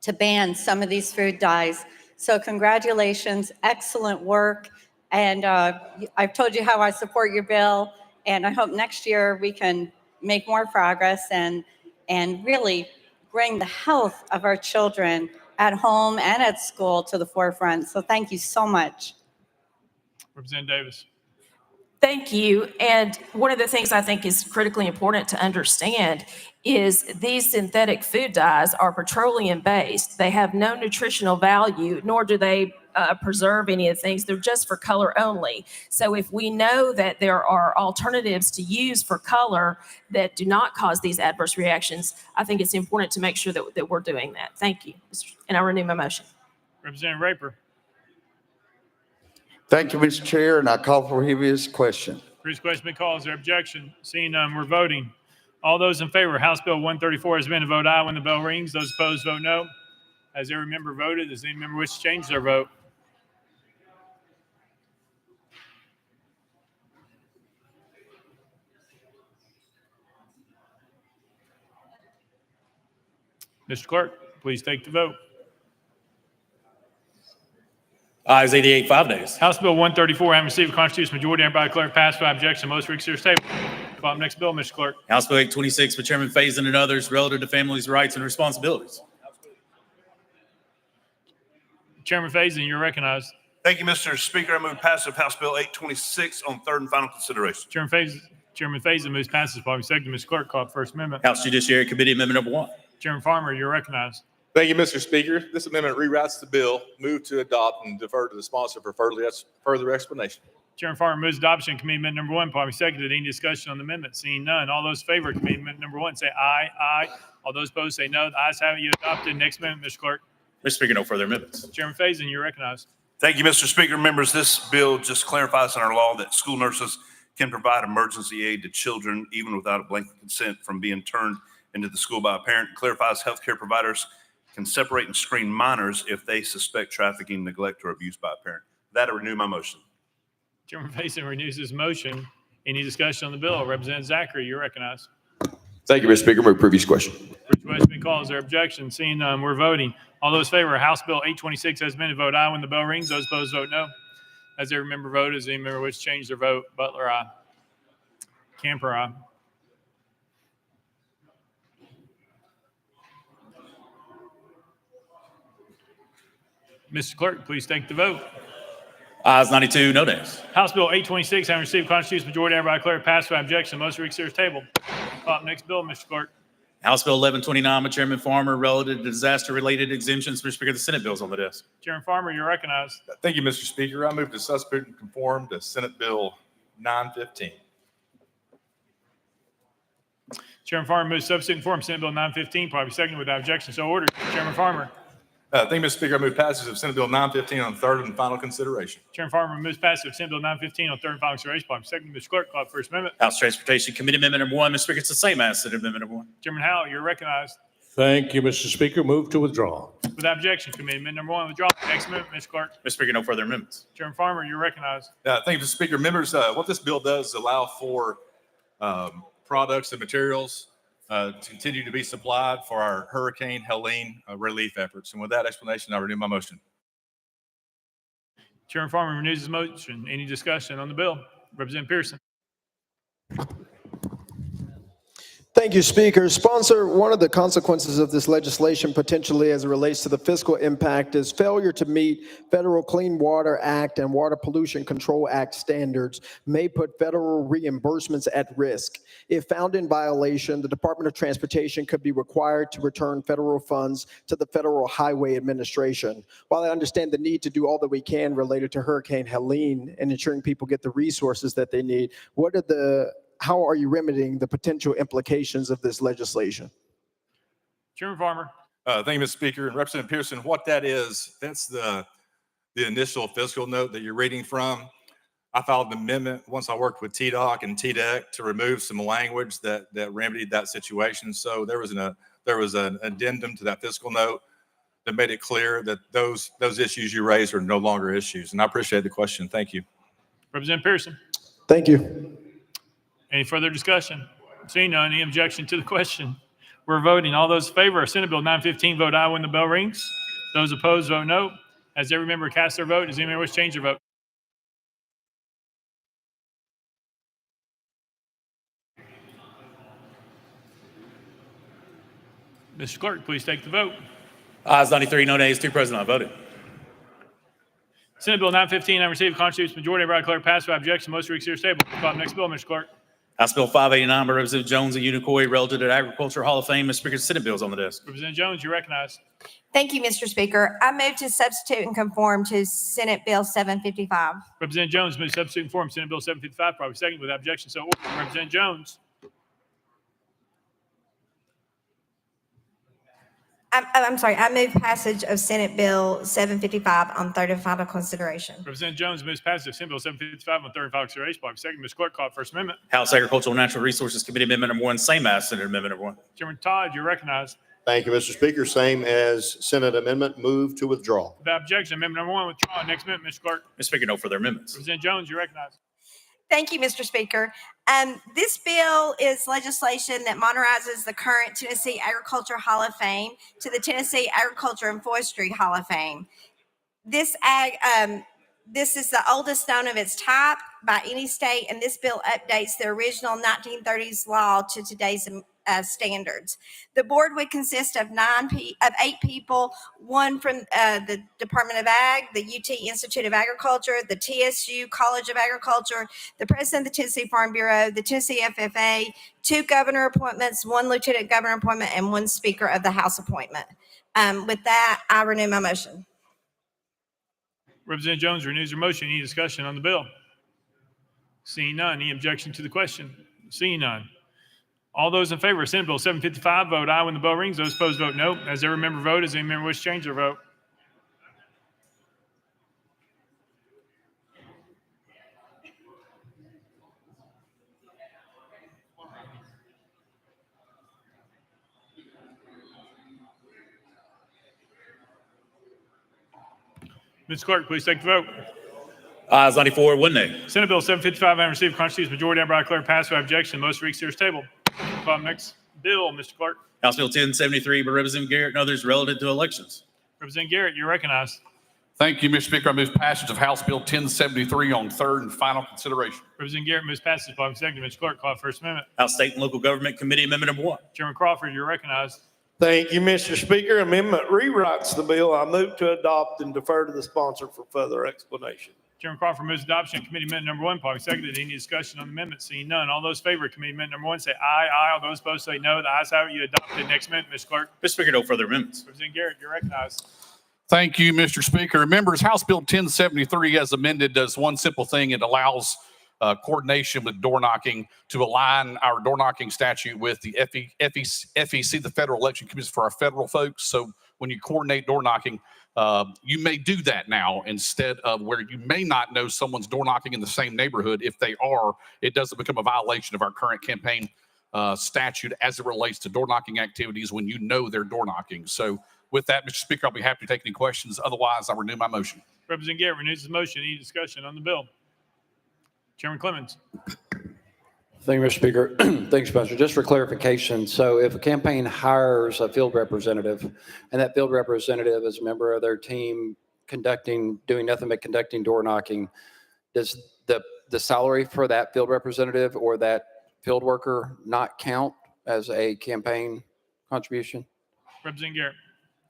to ban some of these food dyes. So congratulations, excellent work. And I've told you how I support your bill, and I hope next year we can make more progress and really bring the health of our children at home and at school to the forefront. So thank you so much. Representative Davis. Thank you. And one of the things I think is critically important to understand is these synthetic food dyes are petroleum based. They have no nutritional value, nor do they preserve any of the things. They're just for color only. So if we know that there are alternatives to use for color that do not cause these adverse reactions, I think it's important to make sure that we're doing that. Thank you. And I renew my motion. Representative Raper. Thank you, Mr. Chair, and I call for previous question. Previous question been called. Is there objection? Seeing none, we're voting. All those in favor of House Bill 134 has been to vote aye when the bell rings. Those opposed vote no. Has every member voted? Does any member wish to change their vote? Mr. Clerk, please take the vote. Ayes 88, 5 nays. House Bill 134 having received a constitutional majority, hereby declared passed by objection. Most reconsider table. Call up next bill, Mr. Clerk. House Bill 826 by Chairman Faison and others relative to families' rights and responsibilities. Chairman Faison, you're recognized. Thank you, Mr. Speaker. I move passage of House Bill 826 on third and final consideration. Chairman Faison moves passes. Probably second. Mr. Clerk, call up first amendment. House Judiciary Committee Amendment number 1. Chairman Farmer, you're recognized. Thank you, Mr. Speaker. This amendment rewrites the bill, move to adopt, and defer to the sponsor for further explanation. Chairman Farmer moves adoption of committee amendment number 1. Probably seconded. Any discussion on the amendment? Seeing none. All those in favor of committee amendment number 1 say aye. Aye. All those opposed say no. The ayes have it. You adopted. Next amendment, Mr. Clerk. Mr. Speaker, no further amendments. Chairman Faison, you're recognized. Thank you, Mr. Speaker. Members, this bill just clarifies in our law that school nurses can provide emergency aid to children even without a blanket consent from being turned into the school by a parent. It clarifies healthcare providers can separate and screen minors if they suspect trafficking, neglect, or abuse by a parent. That I renew my motion. Chairman Faison renews his motion. Any discussion on the bill? Representative Zachary, you're recognized. Thank you, Mr. Speaker. Move previous question. Previous question been called. Is there objection? Seeing none, we're voting. All those in favor of House Bill 826 has been to vote aye when the bell rings. Those opposed vote no. Has every member voted? Does any member wish to change their vote? Butler, aye. Camper, aye. Mr. Clerk, please take the vote. Ayes 92, no nays. House Bill 826 having received constitutional majority, hereby declared passed by objection. Most reconsider table. Call up next bill, Mr. Clerk. House Bill 1129 by Chairman Farmer relative to disaster-related exemptions. Mr. Speaker, the Senate bill's on the desk. Chairman Farmer, you're recognized. Thank you, Mr. Speaker. I move to substitute and conform to Senate Bill 915. Chairman Farmer moves substitute and form Senate Bill 915, probably seconded without objection. So ordered. Chairman Farmer. Thank you, Mr. Speaker. I move passage of Senate Bill 915 on third and final consideration. Chairman Farmer moves passage of Senate Bill 915 on third and final consideration. Probably seconded. Mr. Clerk, call up first amendment. House Transportation Committee Amendment number 1. Mr. Speaker, it's the same as Senate Amendment number 1. Chairman Howell, you're recognized. Thank you, Mr. Speaker. Move to withdraw. Without objection, committee amendment number 1 withdraw. Next amendment, Mr. Clerk. Mr. Speaker, no further amendments. Chairman Farmer, you're recognized. Thank you, Mr. Speaker. Members, what this bill does is allow for products and materials to continue to be supplied for our Hurricane Helene relief efforts. And with that explanation, I renew my motion. Chairman Farmer renews his motion. Any discussion on the bill? Representative Pearson. Thank you, Speaker. Sponsor, one of the consequences of this legislation potentially as it relates to the fiscal impact is failure to meet federal Clean Water Act and Water Pollution Control Act standards may put federal reimbursements at risk. If found in violation, the Department of Transportation could be required to return federal funds to the Federal Highway Administration. While I understand the need to do all that we can related to Hurricane Helene and ensuring people get the resources that they need, how are you remedying the potential implications of this legislation? Chairman Farmer. Thank you, Mr. Speaker. And Representative Pearson, what that is, that's the initial fiscal note that you're reading from. I filed an amendment once I worked with TDOC and TDEC to remove some language that remedied that situation. So there was an addendum to that fiscal note that made it clear that those issues you raised are no longer issues. And I appreciate the question. Thank you. Representative Pearson. Thank you. Any further discussion? Seeing none, any objection to the question? We're voting. All those in favor of Senate Bill 915 vote aye when the bell rings. Those opposed vote no. Has every member cast their vote? Does any member wish to change their vote? Mr. Clerk, please take the vote. Ayes 93, no nays, 2 present, not voted. Senate Bill 915, I received a constitutional majority, hereby declared passed by objection. Most reconsider table. Call up next bill, Mr. Clerk. House Bill 589 by Representative Jones and Unicoi relative to the Agriculture Hall of Fame. Mr. Speaker, Senate bills on the desk. Representative Jones, you recognize. Thank you, Mr. Speaker. I move to substitute and conform to Senate Bill 755. Representative Jones moves substitute and form Senate Bill 755, probably second without objection. So ordered. Representative Jones. I'm sorry. I move passage of Senate Bill 755 on third and final consideration. Representative Jones moves passage of Senate Bill 755 on third and final consideration, probably second. Ms. Clerk, call First Amendment. House Agricultural and Natural Resources Committee Amendment number 1, same as Senate Amendment number 1. Chairman Todd, you're recognized. Thank you, Mr. Speaker. Same as Senate amendment. Move to withdraw. Without objection, amendment number 1 withdrawn. Next amendment, Mr. Clerk. Mr. Speaker, no further amendments. Representative Jones, you're recognized. Thank you, Mr. Speaker. This bill is legislation that modernizes the current Tennessee Agriculture Hall of Fame to the Tennessee Agriculture and Forestry Hall of Fame. This is the oldest known of its type by any state, and this bill updates the original 1930s law to today's standards. The board would consist of 8 people, one from the Department of Ag, the UT Institute of Agriculture, the TSU College of Agriculture, the president of the Tennessee Farm Bureau, the Tennessee FFA, 2 governor appointments, 1 lieutenant governor appointment, and 1 speaker of the House appointment. With that, I renew my motion. Representative Jones renews her motion. Any discussion on the bill? Seeing none. Any objection to the question? Seeing none. All those in favor of Senate Bill 755, vote aye when the bell rings. Those opposed, vote no. As every member vote, does any member wish to change their vote? Ms. Clerk, please take the vote. Ayes 94, 1 nay. Senate Bill 755 having received a constitutional majority, I declare passed without objection. Most reeks here is tabled. Call the next bill, Mr. Clerk. House Bill 1073 by Representative Garrett and others relative to elections. Representative Garrett, you're recognized. Thank you, Mr. Speaker. I move passage of House Bill 1073 on third and final consideration. Representative Garrett moves passage. Probably second. Mr. Clerk, call First Amendment. House State and Local Government Committee Amendment number 1. Chairman Crawford, you're recognized. Thank you, Mr. Speaker. Amendment rewrites the bill. I move to adopt and defer to the sponsor for further explanation. Chairman Crawford moves adoption of Committee Amendment number 1. Probably seconded. Any discussion on the amendment? Seeing none. All those in favor of Committee Amendment number 1 say aye. Aye. All those opposed say no. The ayes have it. You adopted. Next amendment, Mr. Clerk. Mr. Speaker, no further amendments. Representative Garrett, you're recognized. Thank you, Mr. Speaker. Members, House Bill 1073 as amended does one simple thing. It allows coordination with door knocking to align our door knocking statute with the FEC, the Federal Election Commission, for our federal folks. So when you coordinate door knocking, you may do that now instead of where you may not know someone's door knocking in the same neighborhood. If they are, it doesn't become a violation of our current campaign statute as it relates to door knocking activities when you know they're door knocking. So with that, Mr. Speaker, I'll be happy to take any questions. Otherwise, I'll renew my motion. Representative Garrett renews his motion. Any discussion on the bill? Chairman Clemens. Thank you, Mr. Speaker. Thanks, Spencer. Just for clarification, so if a campaign hires a field representative and that field representative is a member of their team doing nothing but conducting door knocking, does the salary for that field representative or that field worker not count as a campaign contribution? Representative Garrett.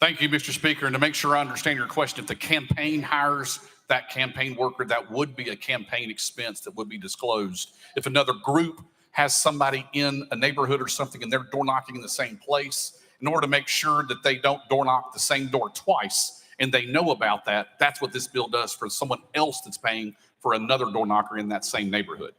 Thank you, Mr. Speaker. And to make sure I understand your question, if the campaign hires that campaign worker, that would be a campaign expense that would be disclosed. If another group has somebody in a neighborhood or something and they're door knocking in the same place, in order to make sure that they don't door knock the same door twice and they know about that, that's what this bill does for someone else that's paying for another door knocker in that same neighborhood.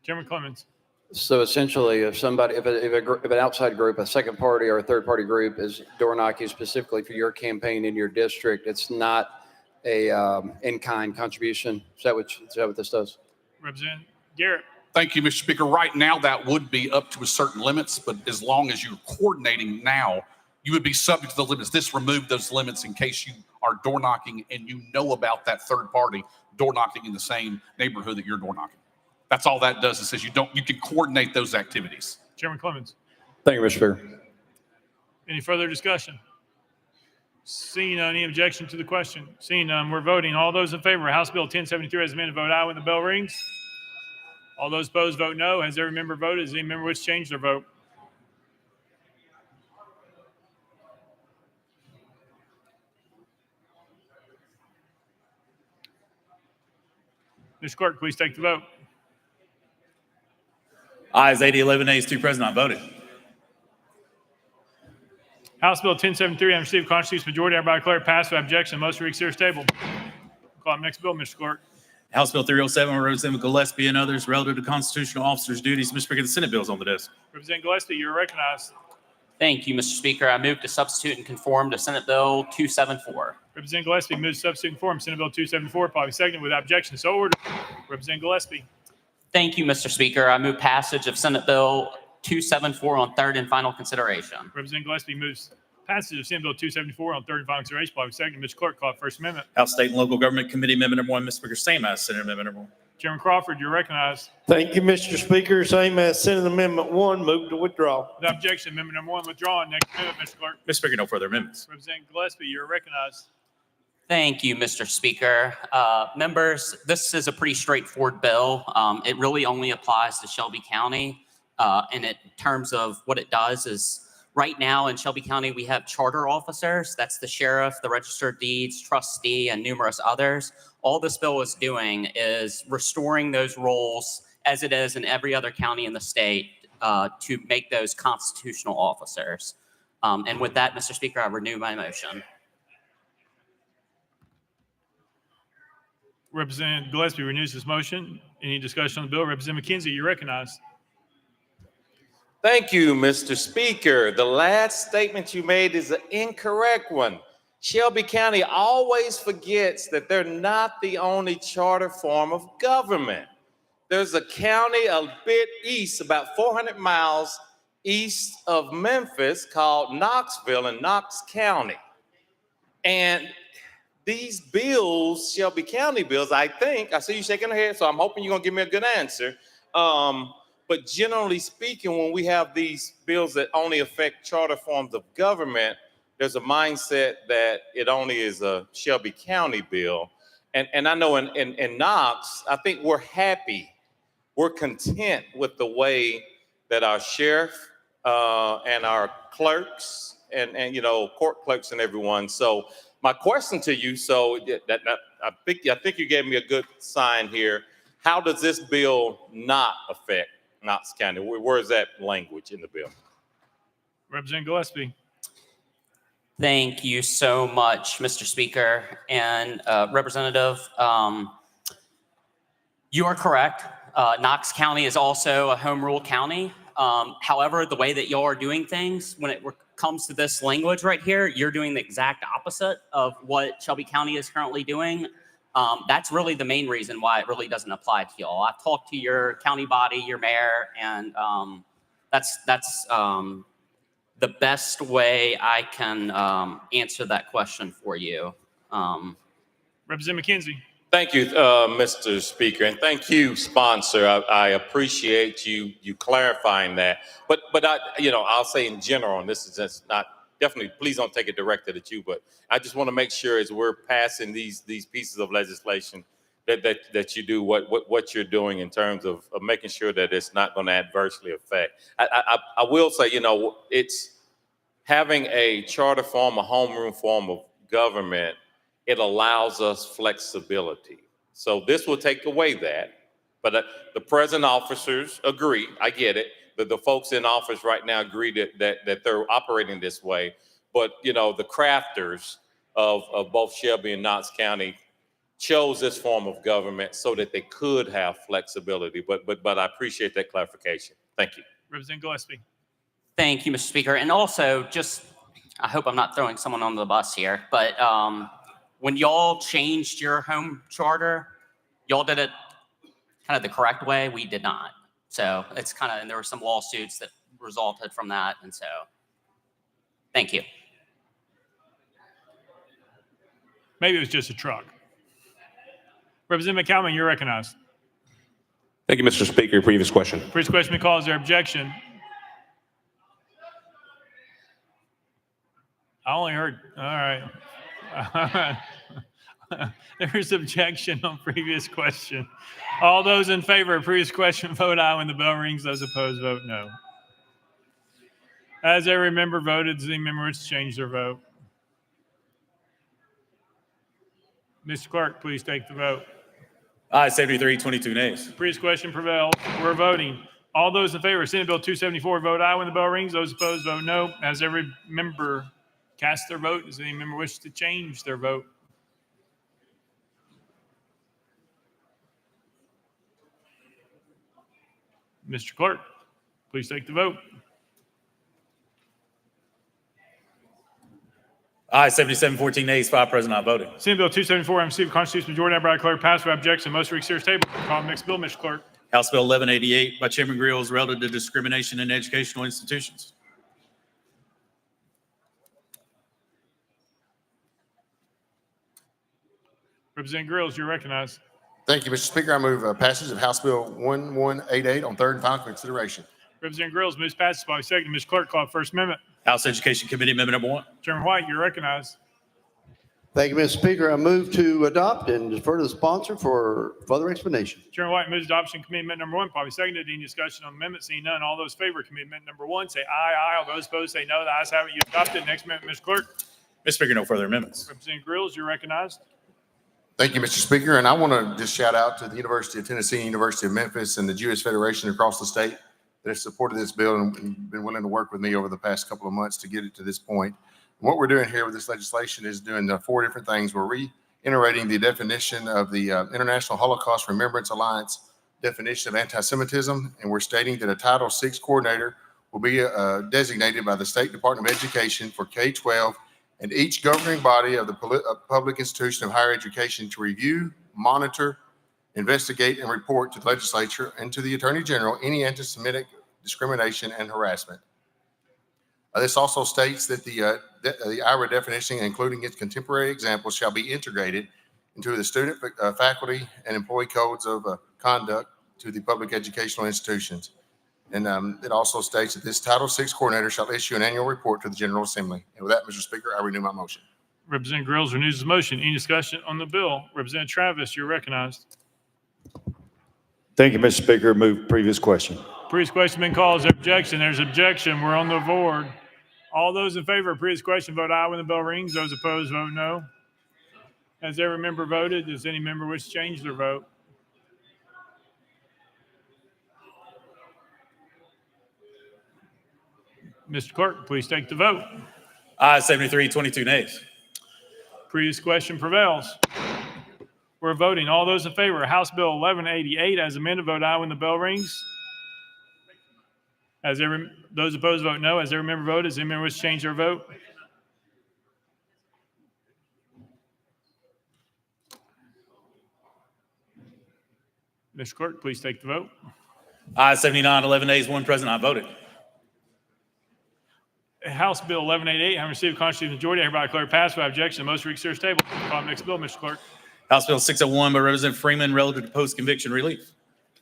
Chairman Clemens. So essentially, if an outside group, a second party or a third party group is door knocking specifically for your campaign in your district, it's not a in-kind contribution. Is that what this does? Representative Garrett. Thank you, Mr. Speaker. Right now, that would be up to a certain limits, but as long as you're coordinating now, you would be subject to the limits. This removed those limits in case you are door knocking and you know about that third party door knocking in the same neighborhood that you're door knocking. That's all that does. It says you can coordinate those activities. Chairman Clemens. Thank you, Mr. Speaker. Any further discussion? Seeing none, any objection to the question? Seeing none, we're voting. All those in favor of House Bill 1073 as amended, vote aye when the bell rings. All those opposed, vote no. Has every member voted? Does any member wish to change their vote? Mr. Clerk, please take the vote. Ayes 80, 11 nays, 2 present, not voted. House Bill 1073 having received constitutional majority, I hereby declare it passed without objection. Motion to reconsider is tabled. Call up next bill, Mr. Clerk. House Bill 307, Representative Gillespie and others relative to constitutional officers' duties. Mr. Speaker, the Senate bill is on the desk. Representative Gillespie, you're recognized. Thank you, Mr. Speaker. I move to substitute and conform to Senate Bill 274. Representative Gillespie moves to substitute and conform Senate Bill 274, probably seconded without objection. So ordered. Representative Gillespie. Thank you, Mr. Speaker. I move passage of Senate Bill 274 on third and final consideration. Representative Gillespie moves passage of Senate Bill 274 on third and final consideration, probably seconded. Mr. Clerk, call it First Amendment. House State and Local Government Committee Amendment number 1, Mr. Speaker, same as Senate Amendment number 1. Chairman Crawford, you're recognized. Thank you, Mr. Speaker. Same as Senate Amendment 1, move to withdraw. Without objection, amendment number 1 withdrawn. Next amendment, Mr. Clerk. Mr. Speaker, no further amendments. Representative Gillespie, you're recognized. Thank you, Mr. Speaker. Members, this is a pretty straightforward bill. It really only applies to Shelby County. And in terms of what it does is, right now in Shelby County, we have charter officers. That's the sheriff, the registered deeds, trustee, and numerous others. All this bill is doing is restoring those roles as it is in every other county in the state to make those constitutional officers. And with that, Mr. Speaker, I renew my motion. Representative Gillespie renews his motion. Any discussion on the bill? Representative McKenzie, you're recognized. Thank you, Mr. Speaker. The last statement you made is an incorrect one. Shelby County always forgets that they're not the only charter form of government. There's a county a bit east, about 400 miles east of Memphis, called Knoxville in Knox County. And these bills, Shelby County bills, I think, I see you shaking your head, so I'm hoping you're gonna give me a good answer. But generally speaking, when we have these bills that only affect charter forms of government, there's a mindset that it only is a Shelby County bill. And I know in Knox, I think we're happy, we're content with the way that our sheriff and our clerks and you know, court clerks and everyone. So my question to you, I think you gave me a good sign here. How does this bill not affect Knox County? Where is that language in the bill? Representative Gillespie. Thank you so much, Mr. Speaker. And Representative, you are correct. Knox County is also a home rule county. However, the way that y'all are doing things, when it comes to this language right here, you're doing the exact opposite of what Shelby County is currently doing. That's really the main reason why it really doesn't apply to y'all. I've talked to your county body, your mayor, and that's the best way I can answer that question for you. Representative McKenzie. Thank you, Mr. Speaker, and thank you, sponsor. I appreciate you clarifying that. But I'll say in general, and this is just not definitely. Please don't take it directed at you, but I just want to make sure as we're passing these pieces of legislation that you do what you're doing in terms of making sure that it's not going to adversely affect. I will say, it's having a charter form, a homeroom form of government. It allows us flexibility. So this will take away that, but the present officers agree, I get it, that the folks in office right now agree that they're operating this way, but the crafters of both Shelby and Knox County chose this form of government so that they could have flexibility, but I appreciate that clarification. Thank you. Representative Gillespie. Thank you, Mr. Speaker. And also, I hope I'm not throwing someone on the bus here, but when y'all changed your home charter, y'all did it kind of the correct way. We did not. So it's and there were some lawsuits that resulted from that. And so, thank you. Maybe it was just a truck. Representative McCalman, you're recognized. Thank you, Mr. Speaker. Previous question. Previous question be called. Is there objection? I only heard, all right. There's objection on previous question. All those in favor of previous question vote aye when the bell rings. Those opposed vote no. As every member voted, does any member wish to change their vote? Mr. Clerk, please take the vote. Ayes 73, 22 nays. Previous question prevails. We're voting. All those in favor of Senate Bill 274 vote aye when the bell rings. Those opposed vote no. As every member cast their vote, does any member wish to change their vote? Mr. Clerk, please take the vote. Aye, 77, 14 nays, 5 present, not voting. Senate Bill 274 having received a constitutional majority, I hereby declare passed without objection. Most reconsider table. Call the next bill, Mr. Clerk. House Bill 1188 by Chairman Grills relative to discrimination in educational institutions. Representative Grills, you're recognized. Thank you, Mr. Speaker. I move passage of House Bill 1188 on third and final consideration. Representative Grills moves passage by second. Mr. Clerk, call the first amendment. House Education Committee Amendment Number 1. Chairman White, you're recognized. Thank you, Mr. Speaker. I move to adopt and defer to the sponsor for further explanation. Chairman White moves adoption committee amendment number 1. Probably seconded. Any discussion on the amendment? Seeing none. All those in favor of committee amendment number 1 say aye, aye. All those opposed say no. The ayes have it. You adopted. Next amendment, Mr. Clerk. Mr. Speaker, no further amendments. Representative Grills, you're recognized. Thank you, Mr. Speaker. And I want to just shout out to the University of Tennessee, University of Memphis, and the Jewish Federation across the state that have supported this bill and been willing to work with me over the past couple of months to get it to this point. And what we're doing here with this legislation is doing 4 different things. We're reiterating the definition of the International Holocaust Remembrance Alliance definition of anti-Semitism, and we're stating that a Title VI coordinator will be designated by the State Department of Education for K-12 and each governing body of the public institution of higher education to review, monitor, investigate, and report to the legislature and to the Attorney General any anti-Semitic discrimination and harassment. This also states that the IRA definition, including its contemporary examples, shall be integrated into the student, faculty, and employee codes of conduct to the public educational institutions. And it also states that this Title VI coordinator shall issue an annual report to the General Assembly. And with that, Mr. Speaker, I renew my motion. Representative Grills renews his motion. Any discussion on the bill? Representative Travis, you're recognized. Thank you, Mr. Speaker. Move previous question. Previous question been called. Is there objection? There's objection. We're on the board. All those in favor of previous question vote aye when the bell rings. Those opposed vote no. Has every member voted? Does any member wish to change their vote? Mr. Clerk, please take the vote. Aye, 73, 22 nays. Previous question prevails. We're voting. All those in favor of House Bill 1188 as amended vote aye when the bell rings. Those opposed vote no. Has every member voted? Does any member wish to change their vote? Mr. Clerk, please take the vote. Aye, 79, 11 nays, 1 present, not voted. House Bill 1188 having received a constitutional majority, I hereby declare passed without objection. Most reconsider table. Call the next bill, Mr. Clerk. House Bill 601 by Representative Freeman relative to post-conviction relief.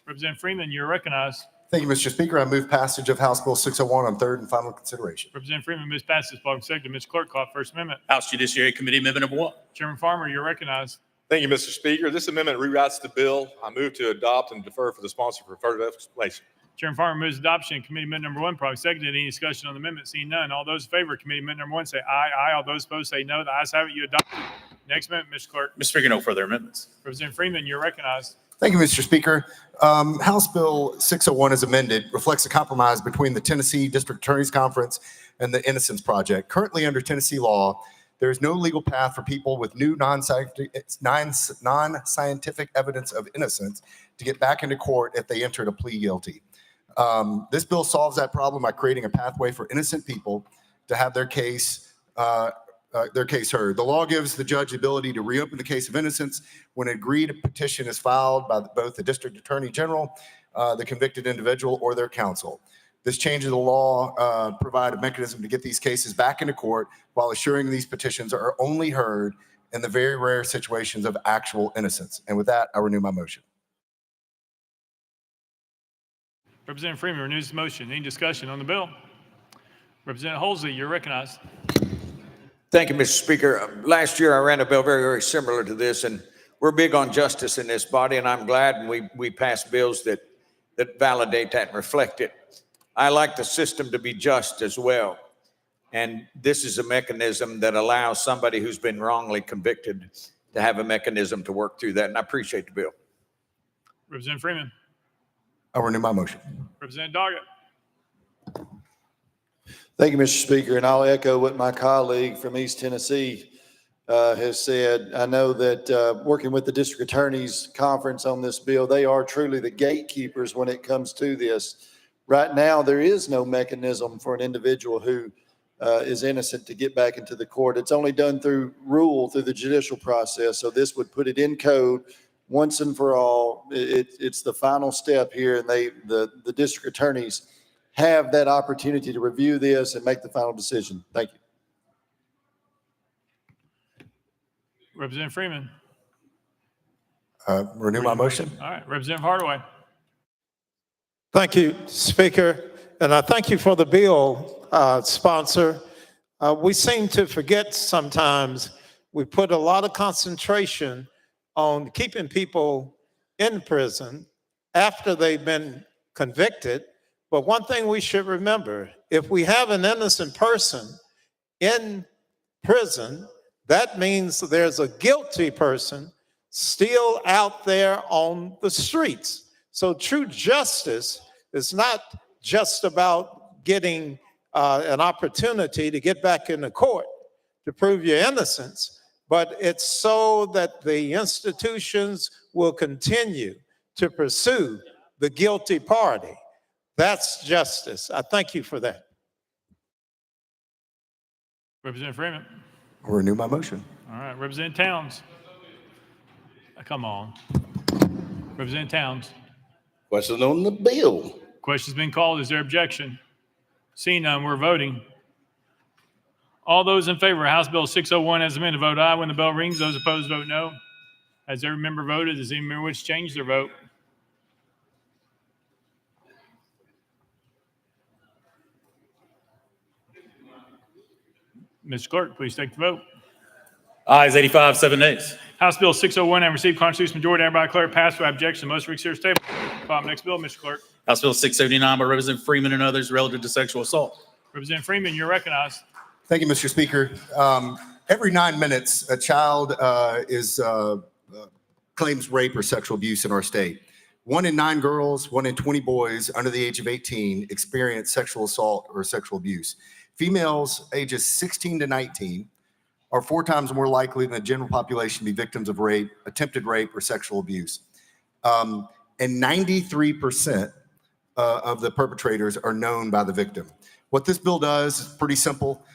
Representative Freeman, you're recognized. Thank you, Mr. Speaker. I move passage of House Bill 601 on third and final consideration. Representative Freeman moves passage. Following second. Mr. Clerk, call First Amendment. House Judiciary Committee Amendment Number 1. Chairman Farmer, you're recognized. Thank you, Mr. Speaker. This amendment rewrites the bill. I move to adopt and defer for the sponsor for further explanation. Chairman Farmer moves adoption. Committee amendment number 1, probably seconded. Any discussion on the amendment? Seeing none. All those in favor of committee amendment number 1 say aye, aye. All those opposed say no. The ayes have it. You adopted. Next amendment, Mr. Clerk. Mr. Speaker, no further amendments. Representative Freeman, you're recognized. Thank you, Mr. Speaker. House Bill 601 as amended reflects a compromise between the Tennessee District Attorney's Conference and the Innocence Project. Currently under Tennessee law, there is no legal path for people with new non-scientific evidence of innocence to get back into court if they entered a plea guilty. This bill solves that problem by creating a pathway for innocent people to have their case heard. The law gives the judge the ability to reopen the case of innocence when an agreed petition is filed by both the district attorney general, the convicted individual, or their counsel. This change of the law provide a mechanism to get these cases back into court while assuring these petitions are only heard in the very rare situations of actual innocence. And with that, I renew my motion. Representative Freeman renews his motion. Any discussion on the bill? Representative Holsey, you're recognized. Thank you, Mr. Speaker. Last year, I ran a bill very, very similar to this, and we're big on justice in this body, and I'm glad we passed bills that validate that and reflect it. I like the system to be just as well, and this is a mechanism that allows somebody who's been wrongly convicted to have a mechanism to work through that, and I appreciate the bill. Representative Freeman. I renew my motion. Representative Doggett. Thank you, Mr. Speaker, and I'll echo what my colleague from East Tennessee has said. I know that working with the District Attorney's Conference on this bill, they are truly the gatekeepers when it comes to this. Right now, there is no mechanism for an individual who is innocent to get back into the court. It's only done through the judicial process. So this would put it in code once and for all. It's the final step here, and the district attorneys have that opportunity to review this and make the final decision. Thank you. Representative Freeman. Renew my motion. All right. Representative Hardaway. Thank you, Speaker. And I thank you for the bill, sponsor. We seem to forget sometimes we put a lot of concentration on keeping people in prison after they've been convicted. But one thing we should remember, if we have an innocent person in prison, that means there's a guilty person still out there on the streets. So true justice is not just about getting an opportunity to get back in the court to prove your innocence, but it's so that the institutions will continue to pursue the guilty party. That's justice. I thank you for that. Representative Freeman. Renew my motion. All right. Representative Towns. Come on. Representative Towns. Question on the bill. Question's been called. Is there objection? Seeing none, we're voting. All those in favor of House Bill 601 as amended, vote aye. When the bell rings, those opposed, vote no. Has every member voted? Does any member wish to change their vote? Mr. Clerk, please take the vote. Ayes 85, 7 nays. House Bill 601 and received constitutional majority. Hereby declare passed without objection. Most reconsidered table. Call up next bill, Mr. Clerk. House Bill 679 by Representative Freeman and others relative to sexual assault. Representative Freeman, you're recognized. Thank you, Mr. Speaker. Every 9 minutes, a child claims rape or sexual abuse in our state. 1 in 9 girls, 1 in 20 boys under the age of 18 experience sexual assault or sexual abuse. Females ages 16 to 19 are 4 times more likely than the general population to be victims of rape, attempted rape, or sexual abuse. And 93% of the perpetrators are known by the victim. What this bill does is pretty simple.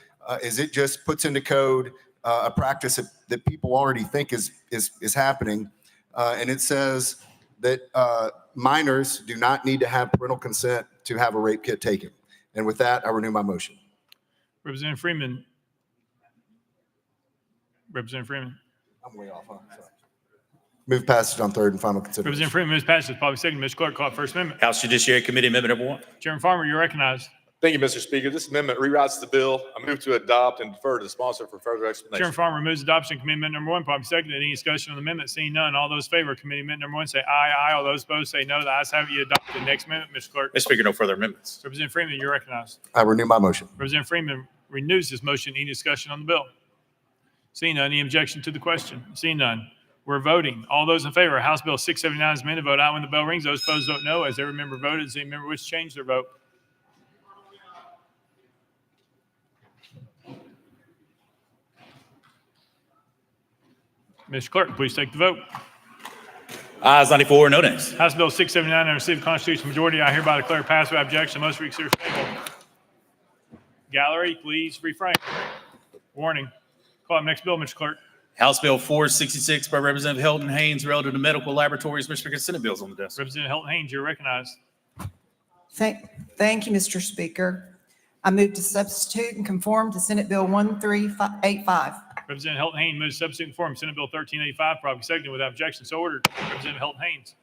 Is it just puts into code a practice that people already think is happening, and it says that minors do not need to have parental consent to have a rape kit taken. And with that, I renew my motion. Representative Freeman. Representative Freeman. I'm way off, huh? Sorry. Move passage on third and final consideration. Representative Freeman moves passage. Probably second. Mr. Clerk, call it First Amendment. House Judiciary Committee Amendment number 1. Chairman Farmer, you're recognized. Thank you, Mr. Speaker. This amendment rewrites the bill. I move to adopt and defer to the sponsor for further explanation. Chairman Farmer moves adoption of Committee Amendment number 1. Probably second. Any discussion on the amendment? Seeing none. All those in favor of Committee Amendment number 1 say aye, aye. All those opposed say no. The ayes have it. You adopt the next amendment. Mr. Clerk. Mr. Speaker, no further amendments. Representative Freeman, you're recognized. I renew my motion. Representative Freeman renews his motion. Any discussion on the bill? Seeing none. Any objection to the question? Seeing none. We're voting. All those in favor of House Bill 679 as amended, vote aye when the bell rings. Those opposed, vote no. As every member voted, does any member wish to change their vote? Mr. Clerk, please take the vote. Ayes 94, no nays. House Bill 679 and received constitutional majority. I hereby declare passed without objection. Most reconsidered table. Gallery, please refrain. Warning. Call up next bill, Mr. Clerk. House Bill 466 by Representative Hilton Haynes relative to medical laboratories. Mr. Speaker, Senate bills on the desk. Representative Hilton Haynes, you're recognized. Thank you, Mr. Speaker. I move to substitute and conform to Senate Bill 1385. Representative Hilton Haynes moves to substitute and conform Senate Bill 1385. Probably seconded without objection. So ordered. Representative Hilton Haynes.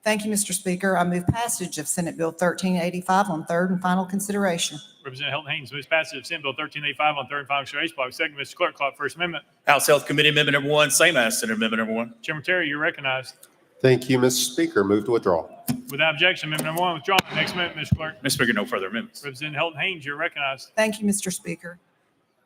Thank you, Mr. Speaker. I move passage of Senate Bill 1385 on third and final consideration. Representative Hilton Haynes moves passage of Senate Bill 1385 on third and final consideration. Probably second. Mr. Clerk, call it First Amendment. House Health Committee Amendment number 1, same as Senate Amendment number 1. Chairman Terry, you're recognized. Thank you, Mr. Speaker. Move to withdraw. Without objection, amendment number 1 withdrawn. Next amendment, Mr. Clerk. Mr. Speaker, no further amendments. Representative Hilton Haynes, you're recognized. Thank you, Mr. Speaker.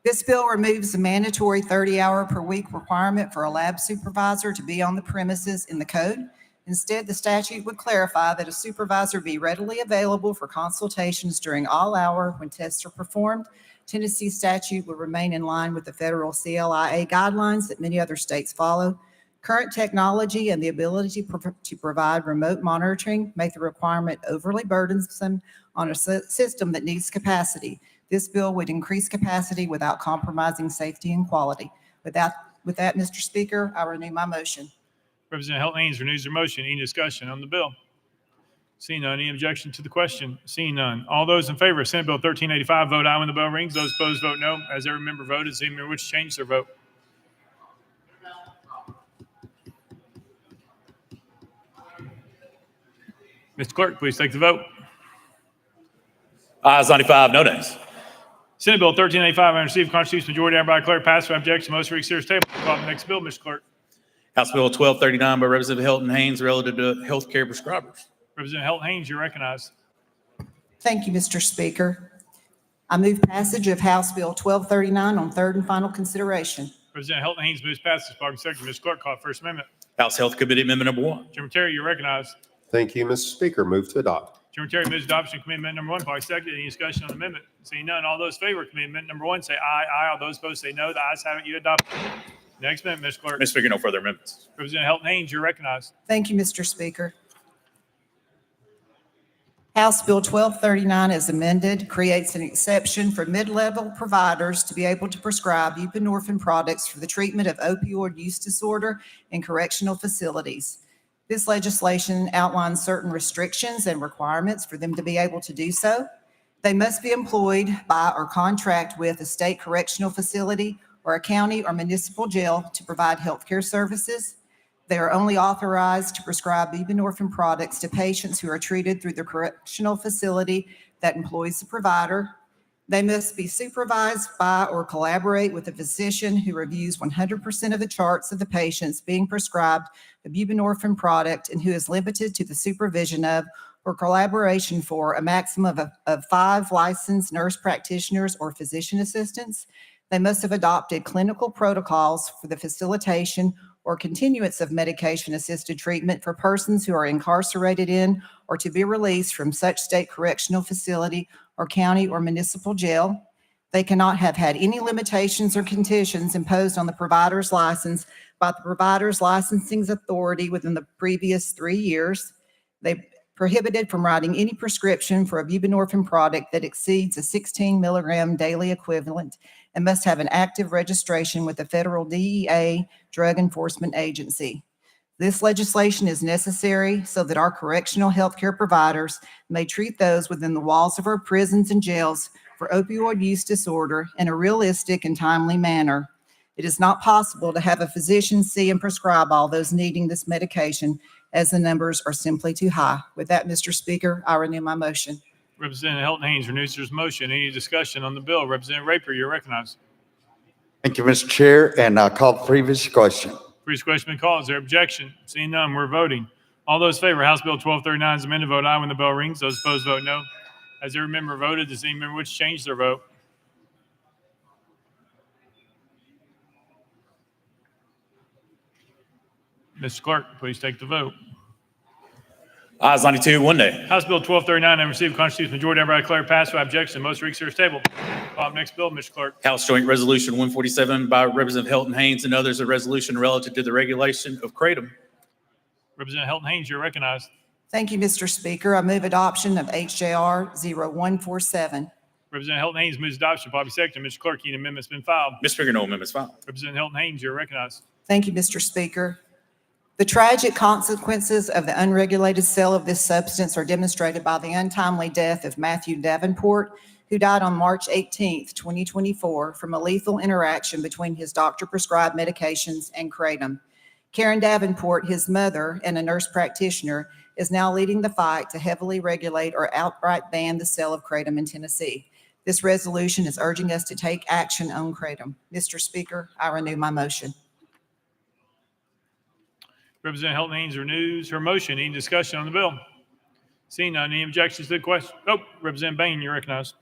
This bill removes the mandatory 30-hour per week requirement for a lab supervisor to be on the premises in the code. Instead, the statute would clarify that a supervisor be readily available for consultations during all hour when tests are performed. Tennessee statute would remain in line with the federal CLIA guidelines that many other states follow. Current technology and the ability to provide remote monitoring make the requirement overly burdensome on a system that needs capacity. This bill would increase capacity without compromising safety and quality. With that, Mr. Speaker, I renew my motion. Representative Hilton Haynes renews her motion. Any discussion on the bill? Seeing none, any objection to the question? Seeing none. All those in favor of Senate Bill 1385, vote aye when the bell rings. Those opposed, vote no. As every member voted, does any member wish to change their vote? Mr. Clerk, please take the vote. Ayes 95, no nays. Senate Bill 1385, and received constitutional majority, hereby declare passed without objection. Most reconsider table. Call the next bill, Mr. Clerk. House Bill 1239 by Representative Hilton Haynes relative to healthcare prescribers. Representative Hilton Haynes, you're recognized. Thank you, Mr. Speaker. I move passage of House Bill 1239 on third and final consideration. Representative Hilton Haynes moves passage. Party Secretary, Ms. Clerk, call First Amendment. House Health Committee Amendment number 1. Chairman Terry, you're recognized. Thank you, Mr. Speaker. Move to adopt. Chairman Terry moves adoption of Committee Amendment number 1. Party Secretary, any discussion on the amendment? Seeing none, all those in favor of Committee Amendment number 1 say aye. Aye. All those opposed say no. The ayes have it. You adopt. Next amendment, Mr. Clerk. Mr. Speaker, no further amendments. Representative Hilton Haynes, you're recognized. Thank you, Mr. Speaker. House Bill 1239 as amended creates an exception for mid-level providers to be able to prescribe buprenorphine products for the treatment of opioid use disorder in correctional facilities. This legislation outlines certain restrictions and requirements for them to be able to do so. They must be employed by or contract with a state correctional facility or a county or municipal jail to provide healthcare services. They are only authorized to prescribe buprenorphine products to patients who are treated through the correctional facility that employs the provider. They must be supervised by or collaborate with a physician who reviews 100% of the charts of the patients being prescribed a buprenorphine product and who is limited to the supervision of or collaboration for a maximum of 5 licensed nurse practitioners or physician assistants. They must have adopted clinical protocols for the facilitation or continuance of medication-assisted treatment for persons who are incarcerated in or to be released from such state correctional facility or county or municipal jail. They cannot have had any limitations or conditions imposed on the provider's license by the provider's licensing authority within the previous 3 years. They prohibited from writing any prescription for a buprenorphine product that exceeds a 16 milligram daily equivalent and must have an active registration with the federal DEA Drug Enforcement Agency. This legislation is necessary so that our correctional healthcare providers may treat those within the walls of our prisons and jails for opioid use disorder in a realistic and timely manner. It is not possible to have a physician see and prescribe all those needing this medication, as the numbers are simply too high. With that, Mr. Speaker, I renew my motion. Representative Hilton Haynes renews his motion. Any discussion on the bill? Representative Raper, you're recognized. Thank you, Mr. Chair, and I call the previous question. Previous question been called. Is there objection? Seeing none, we're voting. All those in favor of House Bill 1239 as amended, vote aye when the bell rings. Those opposed, vote no. Has every member voted? Does any member wish to change their vote? Mr. Clerk, please take the vote. Ayes 92, 1 nay. House Bill 1239 and received constitutional majority, hereby declare passed without objection. Most reconsider table. Next bill, Mr. Clerk. House Joint Resolution 147 by Representative Hilton Haynes and others, a resolution relative to the regulation of kratom. Representative Hilton Haynes, you're recognized. Thank you, Mr. Speaker. I move adoption of HJR 0147. Representative Hilton Haynes moves adoption. Bobby Secretary, Mr. Clerk, any amendment's been filed? Mr. Speaker, no amendments filed. Representative Hilton Haynes, you're recognized. Thank you, Mr. Speaker. The tragic consequences of the unregulated sale of this substance are demonstrated by the untimely death of Matthew Davenport, who died on March 18th, 2024, from a lethal interaction between his doctor-prescribed medications and kratom. Karen Davenport, his mother and a nurse practitioner, is now leading the fight to heavily regulate or outright ban the sale of kratom in Tennessee. This resolution is urging us to take action on kratom. Mr. Speaker, I renew my motion. Representative Hilton Haynes renews her motion. Any discussion on the bill? Seeing none, any objections to the question? Representative Bain, you're recognized.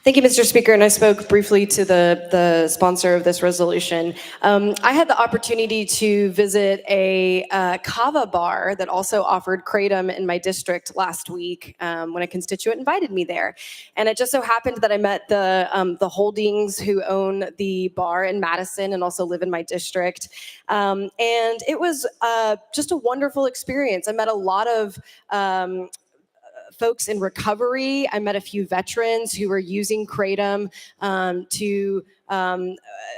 Thank you, Mr. Speaker, and I spoke briefly to the sponsor of this resolution. I had the opportunity to visit a kava bar that also offered kratom in my district last week when a constituent invited me there. And it just so happened that I met the Holdings who own the bar in Madison and also live in my district. And it was just a wonderful experience. I met a lot of folks in recovery. I met a few veterans who were using kratom to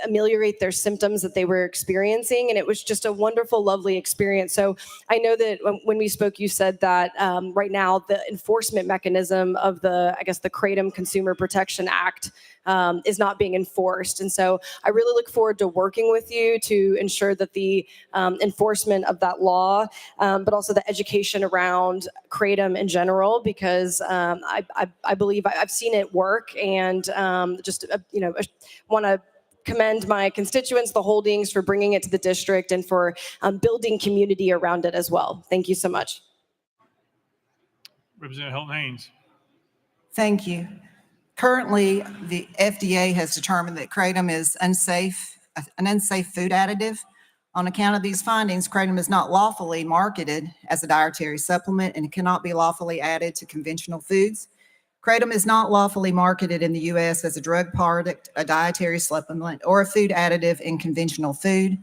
ameliorate their symptoms that they were experiencing. And it was just a wonderful, lovely experience. So I know that when we spoke, you said that right now the enforcement mechanism of the Kratom Consumer Protection Act is not being enforced. And so I really look forward to working with you to ensure that the enforcement of that law, but also the education around kratom in general, because I believe I've seen it work, and want to commend my constituents, the Holdings, for bringing it to the district and for building community around it as well. Thank you so much. Representative Hilton Haynes. Thank you. Currently, the FDA has determined that kratom is an unsafe food additive. On account of these findings, kratom is not lawfully marketed as a dietary supplement and cannot be lawfully added to conventional foods. Kratom is not lawfully marketed in the U.S. as a drug product, a dietary supplement, or a food additive in conventional food.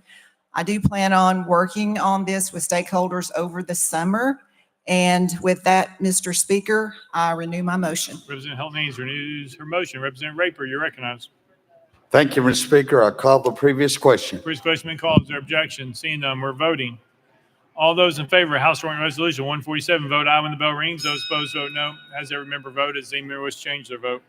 I do plan on working on this with stakeholders over the summer. And with that, Mr. Speaker, I renew my motion. Representative Hilton Haynes renews her motion. Representative Raper, you're recognized. Thank you, Mr. Speaker. I call the previous question. Previous question been called. Is there objection? Seeing none, we're voting. All those in favor of House Joint Resolution 147, vote aye when the bell rings. Those opposed, vote no. Has every member voted? Does any member wish to change their vote?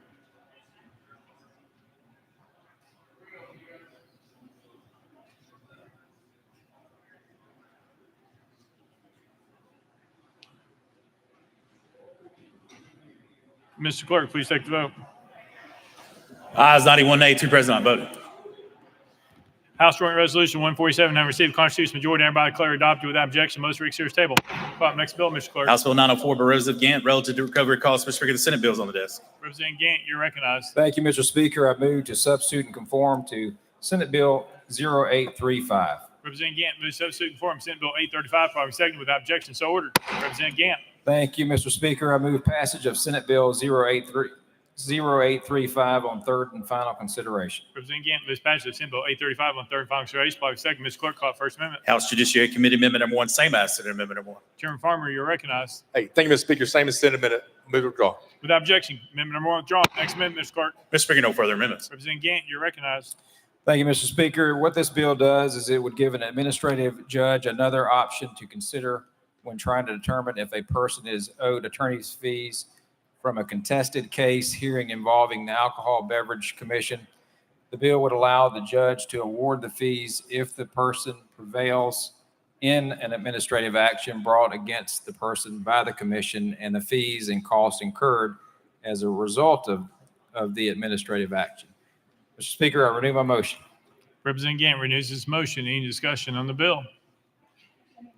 Mr. Clerk, please take the vote. Ayes 91, nay, 2 present, not voted. House Joint Resolution 147 having received a constitutional majority, hereby declare adopted without objection. Most reconsider table. Next bill, Mr. Clerk. House Bill 904 by Representative Gant, relative to recovery costs. Mr. Speaker, the Senate bill is on the desk. Representative Gant, you're recognized. Thank you, Mr. Speaker. I move to substitute and conform to Senate Bill 0835. Representative Gant moves substitute and conform Senate Bill 835, following second without objection. So ordered. Representative Gant. Thank you, Mr. Speaker. I move passage of Senate Bill 0835 on third and final consideration. Representative Gant moves passage of Senate Bill 835 on third and final consideration. Following second, Mr. Clerk, call First Amendment. House Judiciary Committee Amendment number 1, same as Senate Amendment number 1. Chairman Farmer, you're recognized. Hey, thank you, Mr. Speaker. Same as Senate Amendment. Move to withdraw. Without objection, Amendment number 1 withdrawn. Next amendment, Mr. Clerk. Mr. Speaker, no further amendments. Representative Gant, you're recognized. Thank you, Mr. Speaker. What this bill does is it would give an administrative judge another option to consider when trying to determine if a person is owed attorney's fees from a contested case hearing involving the Alcohol Beverage Commission. The bill would allow the judge to award the fees if the person prevails in an administrative action brought against the person by the commission and the fees and costs incurred as a result of the administrative action. Mr. Speaker, I renew my motion. Representative Gant renews his motion. Any discussion on the bill?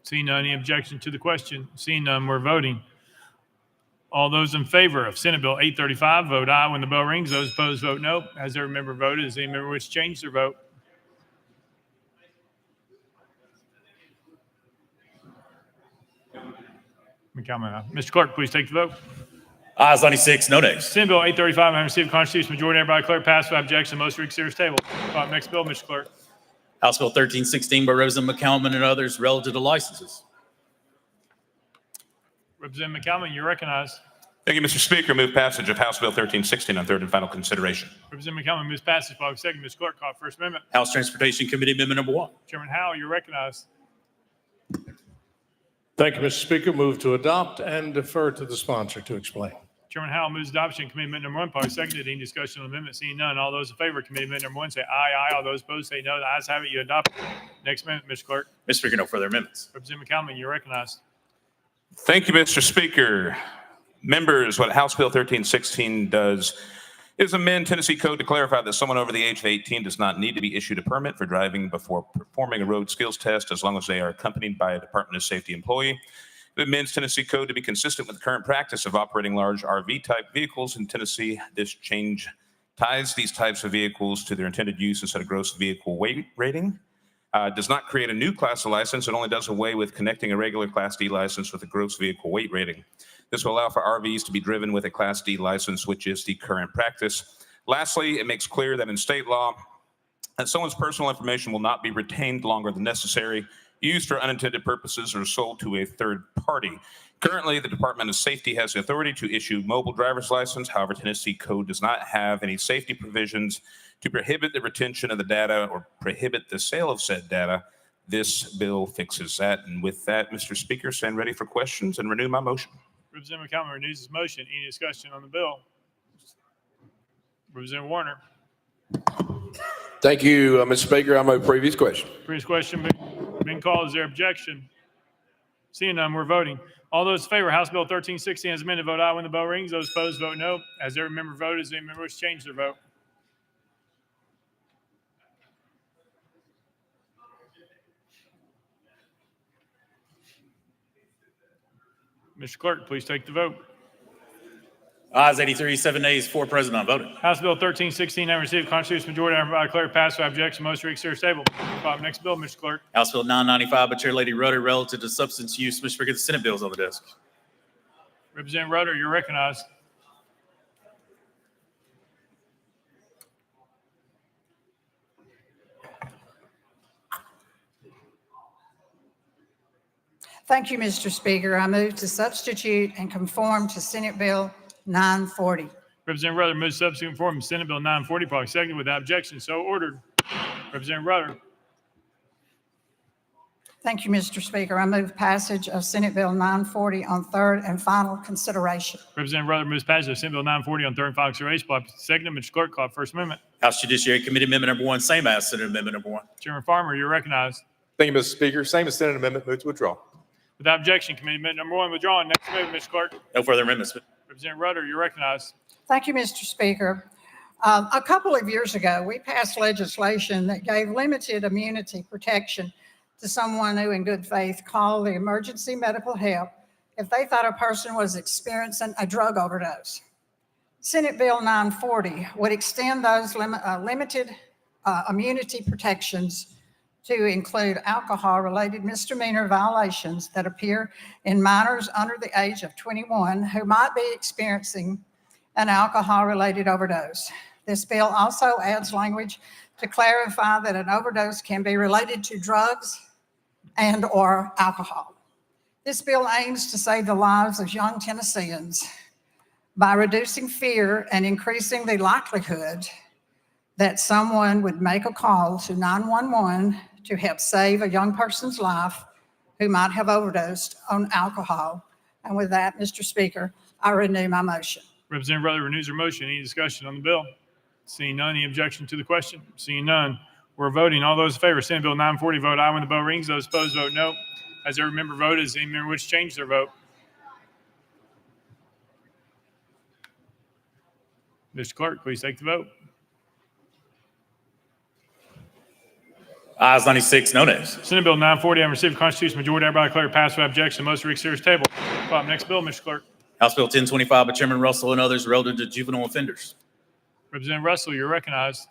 Seeing none, any objection to the question? Seeing none, we're voting. All those in favor of Senate Bill 835, vote aye when the bell rings. Those opposed, vote no. Has every member voted? Does any member wish to change their vote? Mr. Clerk, please take the vote. Ayes 96, no nays. Senate Bill 835 having received a constitutional majority, hereby declare passed without objection. Most reconsider table. Next bill, Mr. Clerk. House Bill 1316 by Representative McCallum and others, relative to licenses. Representative McCallum, you're recognized. Thank you, Mr. Speaker. Move passage of House Bill 1316 on third and final consideration. Representative McCallum moves passage. Following second, Ms. Clerk, call First Amendment. House Transportation Committee Amendment number 1. Chairman Howell, you're recognized. Thank you, Mr. Speaker. Move to adopt and defer to the sponsor to explain. Chairman Howell moves adoption. Committee Amendment number 1, probably seconded. Any discussion on the amendment? Seeing none. All those in favor of Committee Amendment number 1 say aye, aye. All those opposed say no. The ayes have it. You adopt. Next amendment, Mr. Clerk. Mr. Speaker, no further amendments. Representative McCallum, you're recognized. Thank you, Mr. Speaker. Members, what House Bill 1316 does is amend Tennessee Code to clarify that someone over the age of 18 does not need to be issued a permit for driving before performing a road skills test as long as they are accompanied by a Department of Safety employee. It amends Tennessee Code to be consistent with the current practice of operating large RV-type vehicles in Tennessee. This change ties these types of vehicles to their intended use instead of gross vehicle weight rating. Does not create a new class of license. It only does away with connecting a regular Class D license with a gross vehicle weight rating. This will allow for RVs to be driven with a Class D license, which is the current practice. Lastly, it makes clear that in state law, that someone's personal information will not be retained longer than necessary, used for unintended purposes, or sold to a third party. Currently, the Department of Safety has the authority to issue mobile driver's license. However, Tennessee code does not have any safety provisions to prohibit the retention of the data or prohibit the sale of said data. This bill fixes that. And with that, Mr. Speaker, stand ready for questions and renew my motion. Representative McCollum renews his motion. Any discussion on the bill? Representative Warner. Thank you, Mr. Speaker. I move previous question. Previous question been called. Is there objection? Seeing none, we're voting. All those in favor of House Bill 1316 as amended, vote aye when the bell rings. Those opposed, vote no. As every member voted, as any member wish to change their vote? Mr. Clerk, please take the vote. Ayes 83, 7 nays, 4 present, not voting. House Bill 1316 now received constitutional majority. I declare it passed without objection. Most reconsider table. Next bill, Mr. Clerk. House Bill 995 by Chair Lady Rudder relative to substance use. Mr. Speaker, the Senate bill is on the desk. Representative Rudder, you're recognized. Thank you, Mr. Speaker. I move to substitute and conform to Senate Bill 940. Representative Rudder moves substitute and conform to Senate Bill 940. Probably seconded without objection. So ordered. Representative Rudder. Thank you, Mr. Speaker. I move passage of Senate Bill 940 on third and final consideration. Representative Rudder moves passage of Senate Bill 940 on third and final consideration. Seconded. Mr. Clerk, call First Amendment. House Judiciary Committee Amendment Number 1, same as Senate Amendment Number 1. Chairman Farmer, you're recognized. Thank you, Mr. Speaker. Same as Senate amendment. Move to withdraw. Without objection, Committee Amendment Number 1 withdrawn. Next amendment, Mr. Clerk. No further amendments. Representative Rudder, you're recognized. Thank you, Mr. Speaker. A couple of years ago, we passed legislation that gave limited immunity protection to someone who in good faith called the emergency medical help if they thought a person was experiencing a drug overdose. Senate Bill 940 would extend those limited immunity protections to include alcohol-related misdemeanor violations that appear in minors under the age of 21 who might be experiencing an alcohol-related overdose. This bill also adds language to clarify that an overdose can be related to drugs and/or alcohol. This bill aims to save the lives of young Tennesseans by reducing fear and increasing the likelihood that someone would make a call to 911 to help save a young person's life who might have overdosed on alcohol. And with that, Mr. Speaker, I renew my motion. Representative Rudder renews her motion. Any discussion on the bill? Seeing none, any objection to the question? Seeing none, we're voting. All those in favor of Senate Bill 940, vote aye when the bell rings. Those opposed, vote no. As every member voted, as any member wish to change their vote? Mr. Clerk, please take the vote. Ayes 96, no nays. Senate Bill 940, having received a constitutional majority, hereby declare it passed without objection. Most reconsider table. Next bill, Mr. Clerk. House Bill 1025 by Chairman Russell and others relative to juvenile offenders. Representative Russell, you're recognized.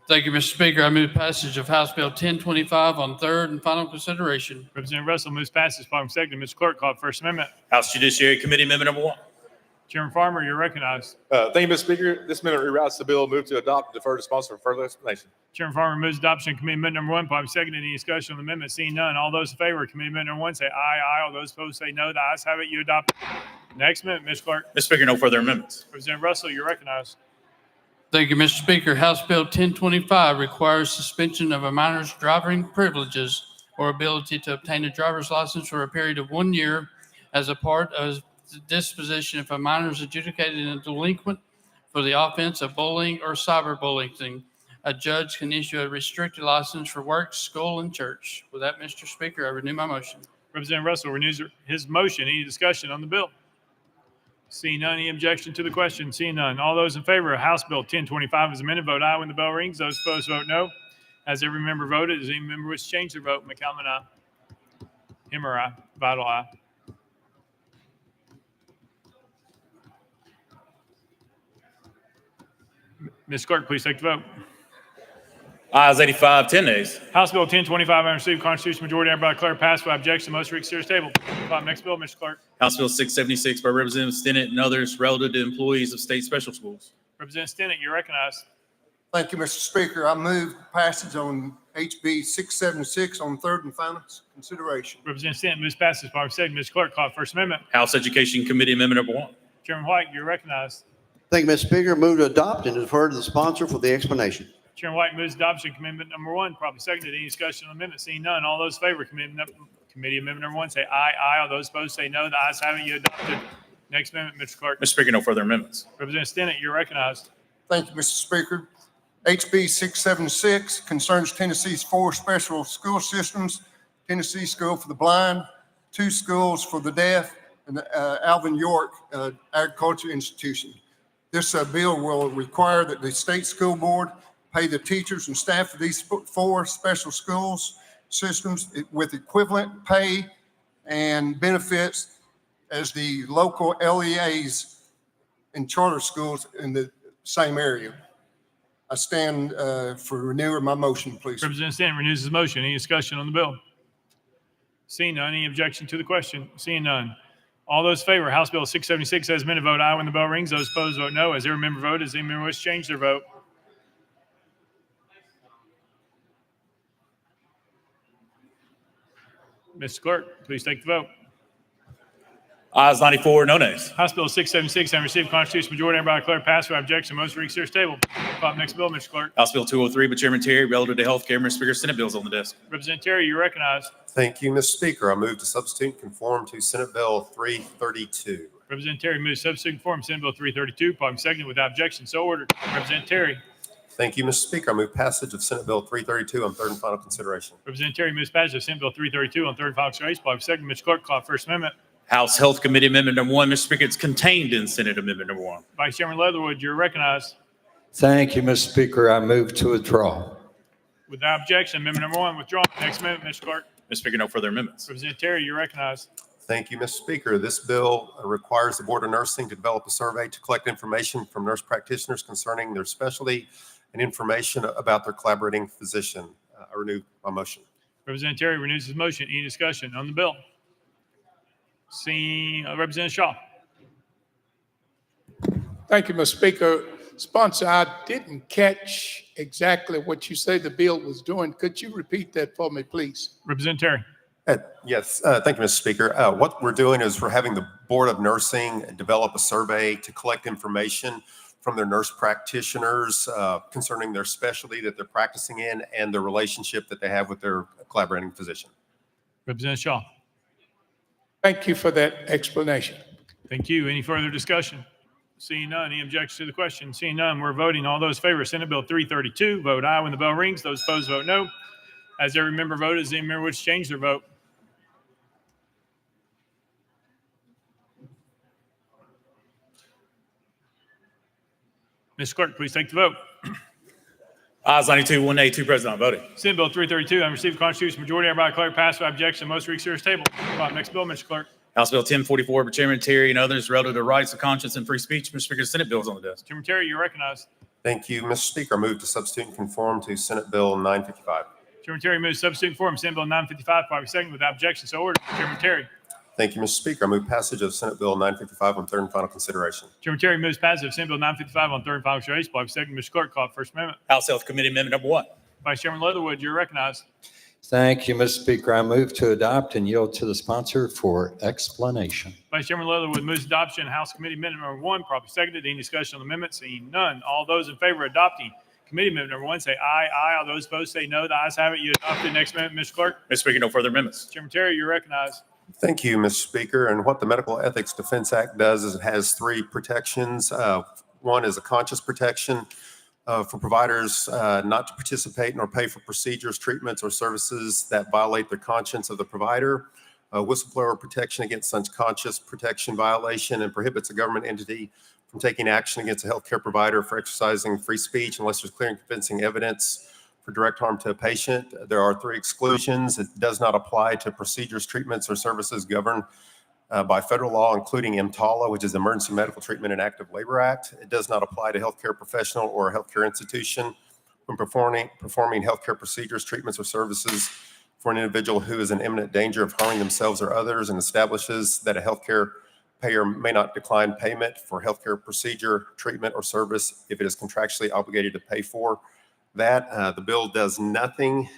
Thank you, Mr. Speaker. I move passage of House Bill 1025 on third and final consideration. Representative Russell moves passage. Following second. Mr. Clerk, call First Amendment. House Judiciary Committee Amendment Number 1. Chairman Farmer, you're recognized. Thank you, Mr. Speaker. This amendment reroutes the bill. Move to adopt and defer to sponsor for further explanation. Chairman Farmer moves adoption of Committee Amendment Number 1. Following second. Any discussion on the amendment? Seeing none. All those in favor of Committee Amendment Number 1 say aye, aye. All those opposed say no. The ayes have it. You adopt it. Next amendment, Mr. Clerk. Mr. Speaker, no further amendments. Representative Russell, you're recognized. Thank you, Mr. Speaker. House Bill 1025 requires suspension of a minor's driving privileges or ability to obtain a driver's license for a period of 1 year as a part of the disposition if a minor is adjudicated in a delinquent for the offense of bullying or cyberbullying. A judge can issue a restricted license for work, school, and church. With that, Mr. Speaker, I renew my motion. Representative Russell renews his motion. Any discussion on the bill? Seeing none, any objection to the question? Seeing none. All those in favor of House Bill 1025 as amended, vote aye when the bell rings. Those opposed, vote no. As every member voted, does any member wish to change their vote? McCallum, aye. Him or I. Vital, aye. Ms. Clerk, please take the vote. Ayes 85, 10 nays. House Bill 1025, having received constitutional majority, hereby declare passed by objection. Most read series table. Next bill, Mr. Clerk. House Bill 676 by Representative Stinnett and others relative to employees of state special schools. Representative Stinnett, you're recognized. Thank you, Mr. Speaker. I move passage on HB 676 on third and final consideration. Representative Stinnett moves passage by second. Mr. Clerk, call First Amendment. House Education Committee Amendment number 1. Chairman White, you're recognized. Thank you, Mr. Speaker. Move to adopt and defer to the sponsor for the explanation. Chairman White moves adoption of amendment number 1, probably seconded. Any discussion on the amendment? Seeing none, all those in favor of committee amendment number 1 say aye. Aye. All those opposed say no. The ayes have it. You adopted. Next amendment, Mr. Clerk. Mr. Speaker, no further amendments. Representative Stinnett, you're recognized. Thank you, Mr. Speaker. HB 676 concerns Tennessee's 4 special school systems: Tennessee School for the Blind, 2 schools for the deaf, and the Alvin York Agriculture Institution. This bill will require that the state school board pay the teachers and staff of these 4 special schools systems with equivalent pay and benefits as the local LEAs and charter schools in the same area. I stand for renewal of my motion, please. Representative Stinnett renews his motion. Any discussion on the bill? Seeing none, any objection to the question? Seeing none. All those in favor, House Bill 676 as amended, vote aye when the bell rings. Those opposed, vote no. As every member vote, as any member wish to change their vote. Mr. Clerk, please take the vote. Ayes 94, no nays. House Bill 676 having received constitutional majority, hereby declare passed by objection. Most read series table. Next bill, Mr. Clerk. House Bill 203 by Chairman Terry relative to health care. Mr. Speaker, Senate bills on the desk. Representative Terry, you're recognized. Thank you, Mr. Speaker. I move to substitute and conform to Senate Bill 332. Representative Terry moves substitute form Senate Bill 332, probably seconded without objection. So ordered. Representative Terry. Thank you, Mr. Speaker. I move passage of Senate Bill 332 on third and final consideration. Representative Terry moves passage of Senate Bill 332 on third and final consideration, probably second. Mr. Clerk, call First Amendment. House Health Committee Amendment number 1. Mr. Speaker, it's contained in Senate Amendment number 1. Vice Chairman Leatherwood, you're recognized. Thank you, Mr. Speaker. I move to withdraw. Without objection, amendment number 1 withdrawn. Next amendment, Mr. Clerk. Mr. Speaker, no further amendments. Representative Terry, you're recognized. Thank you, Mr. Speaker. This bill requires the Board of Nursing to develop a survey to collect information from nurse practitioners concerning their specialty and information about their collaborating physician. I renew my motion. Representative Terry renews his motion. Any discussion on the bill? Seeing Representative Shaw. Thank you, Mr. Speaker. Sponsor, I didn't catch exactly what you said the bill was doing. Could you repeat that for me, please? Representative Terry. Yes, thank you, Mr. Speaker. What we're doing is we're having the Board of Nursing develop a survey to collect information from their nurse practitioners concerning their specialty that they're practicing in and the relationship that they have with their collaborating physician. Representative Shaw. Thank you for that explanation. Thank you. Any further discussion? Seeing none, any objections to the question? Seeing none, we're voting. All those in favor of Senate Bill 332, vote aye when the bell rings. Those opposed, vote no. As every member voted, as any member wish to change their vote. Mr. Clerk, please take the vote. Ayes 92, 1 nay, 2 present, not voting. Senate Bill 332, having received constitutional majority, hereby declare passed by objection. Most read series table. Next bill, Mr. Clerk. House Bill 1044 by Chairman Terry and others relative to rights of conscience and free speech. Mr. Speaker, Senate bills on the desk. Chairman Terry, you're recognized. Thank you, Mr. Speaker. I move to substitute and conform to Senate Bill 955. Chairman Terry moves substitute form Senate Bill 955, probably second without objection. So ordered. Chairman Terry. Thank you, Mr. Speaker. I move passage of Senate Bill 955 on third and final consideration. Chairman Terry moves passage of Senate Bill 955 on third and final consideration, probably second. Mr. Clerk, call First Amendment. House Health Committee Amendment number 1. Vice Chairman Leatherwood, you're recognized. Thank you, Mr. Speaker. I move to adopt and yield to the sponsor for explanation. Vice Chairman Leatherwood moves adoption. House Committee Amendment number 1, probably seconded. Any discussion on the amendment? Seeing none. All those in favor of adopting Committee Amendment number 1 say aye. Aye. All those opposed say no. The ayes have it. You adopted. Next amendment, Mr. Clerk. Mr. Speaker, no further amendments. Chairman Terry, you're recognized. Thank you, Mr. Speaker. And what the Medical Ethics Defense Act does is it has 3 protections. One is a conscious protection for providers not to participate nor pay for procedures, treatments, or services that violate the conscience of the provider. Whistleblower protection against such conscious protection violation, and prohibits a government entity from taking action against a healthcare provider for exercising free speech unless there's clear and convincing evidence for direct harm to a patient. There are 3 exclusions. It does not apply to procedures, treatments, or services governed by federal law, including EMTALA, which is the Emergency Medical Treatment and Active Labor Act. It does not apply to healthcare professional or a healthcare institution when performing healthcare procedures, treatments, or services for an individual who is in imminent danger of harming themselves or others, and establishes that a healthcare payer may not decline payment for healthcare procedure, treatment, or service if it is contractually obligated to pay for that. The bill does nothing.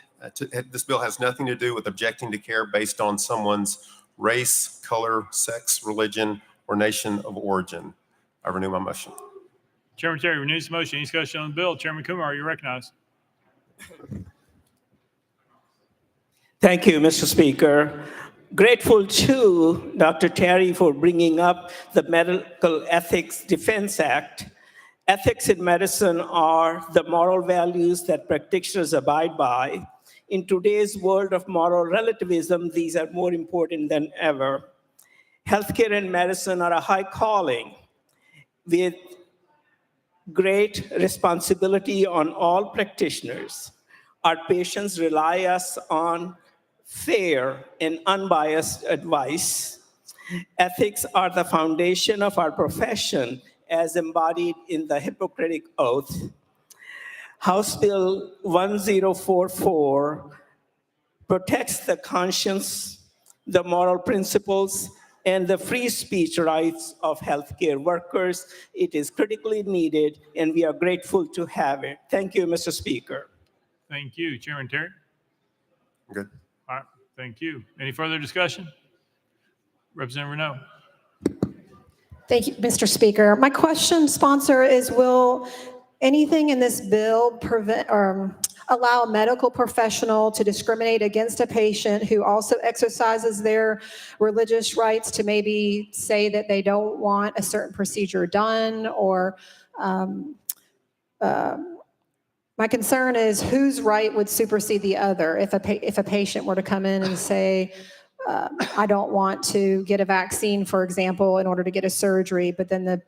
This bill has nothing to do with objecting to care based on someone's race, color, sex, religion, or nation of origin. I renew my motion. Chairman Terry renews the motion. Any discussion on the bill? Chairman Kumar, you recognized. Thank you, Mr. Speaker. Grateful to Dr. Terry for bringing up the Medical Ethics Defense Act. Ethics in medicine are the moral values that practitioners abide by. In today's world of moral relativism, these are more important than ever. Healthcare and medicine are a high calling with great responsibility on all practitioners. Our patients rely us on fair and unbiased advice. Ethics are the foundation of our profession as embodied in the Hippocratic Oath. House Bill 1044 protects the conscience, the moral principles, and the free speech rights of healthcare workers. It is critically needed, and we are grateful to have it. Thank you, Mr. Speaker. Thank you. Chairman Terry? Good. All right. Thank you. Any further discussion? Representative Renaud. Thank you, Mr. Speaker. My question, sponsor, is will anything in this bill prevent or allow a medical professional to discriminate against a patient who also exercises their religious rights to maybe say that they don't want a certain procedure done? Or my concern is whose right would supersede the other if a patient were to come in and say, I don't want to get a vaccine, for example, in order to get a surgery, but then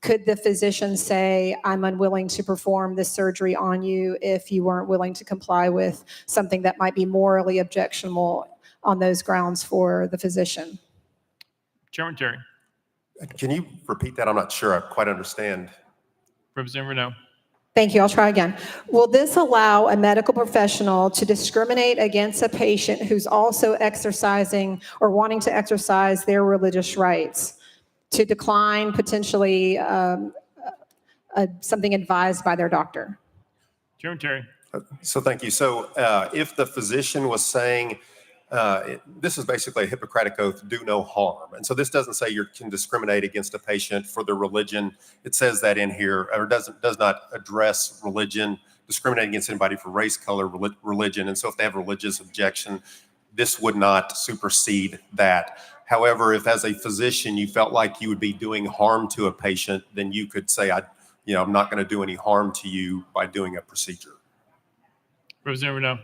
could the physician say, I'm unwilling to perform this surgery on you if you weren't willing to comply with something that might be morally objectionable on those grounds for the physician? Chairman Terry. Can you repeat that? I'm not sure I quite understand. Representative Renaud. Thank you. I'll try again. Will this allow a medical professional to discriminate against a patient who's also exercising or wanting to exercise their religious rights to decline potentially something advised by their doctor? Chairman Terry. So thank you. So if the physician was saying, this is basically a Hippocratic Oath, do no harm. And so this doesn't say you can discriminate against a patient for their religion. It says that in here, or does not address religion, discriminate against anybody for race, color, religion. And so if they have a religious objection, this would not supersede that. However, if as a physician you felt like you would be doing harm to a patient, then you could say, I'm not going to do any harm to you by doing a procedure. Representative Renaud.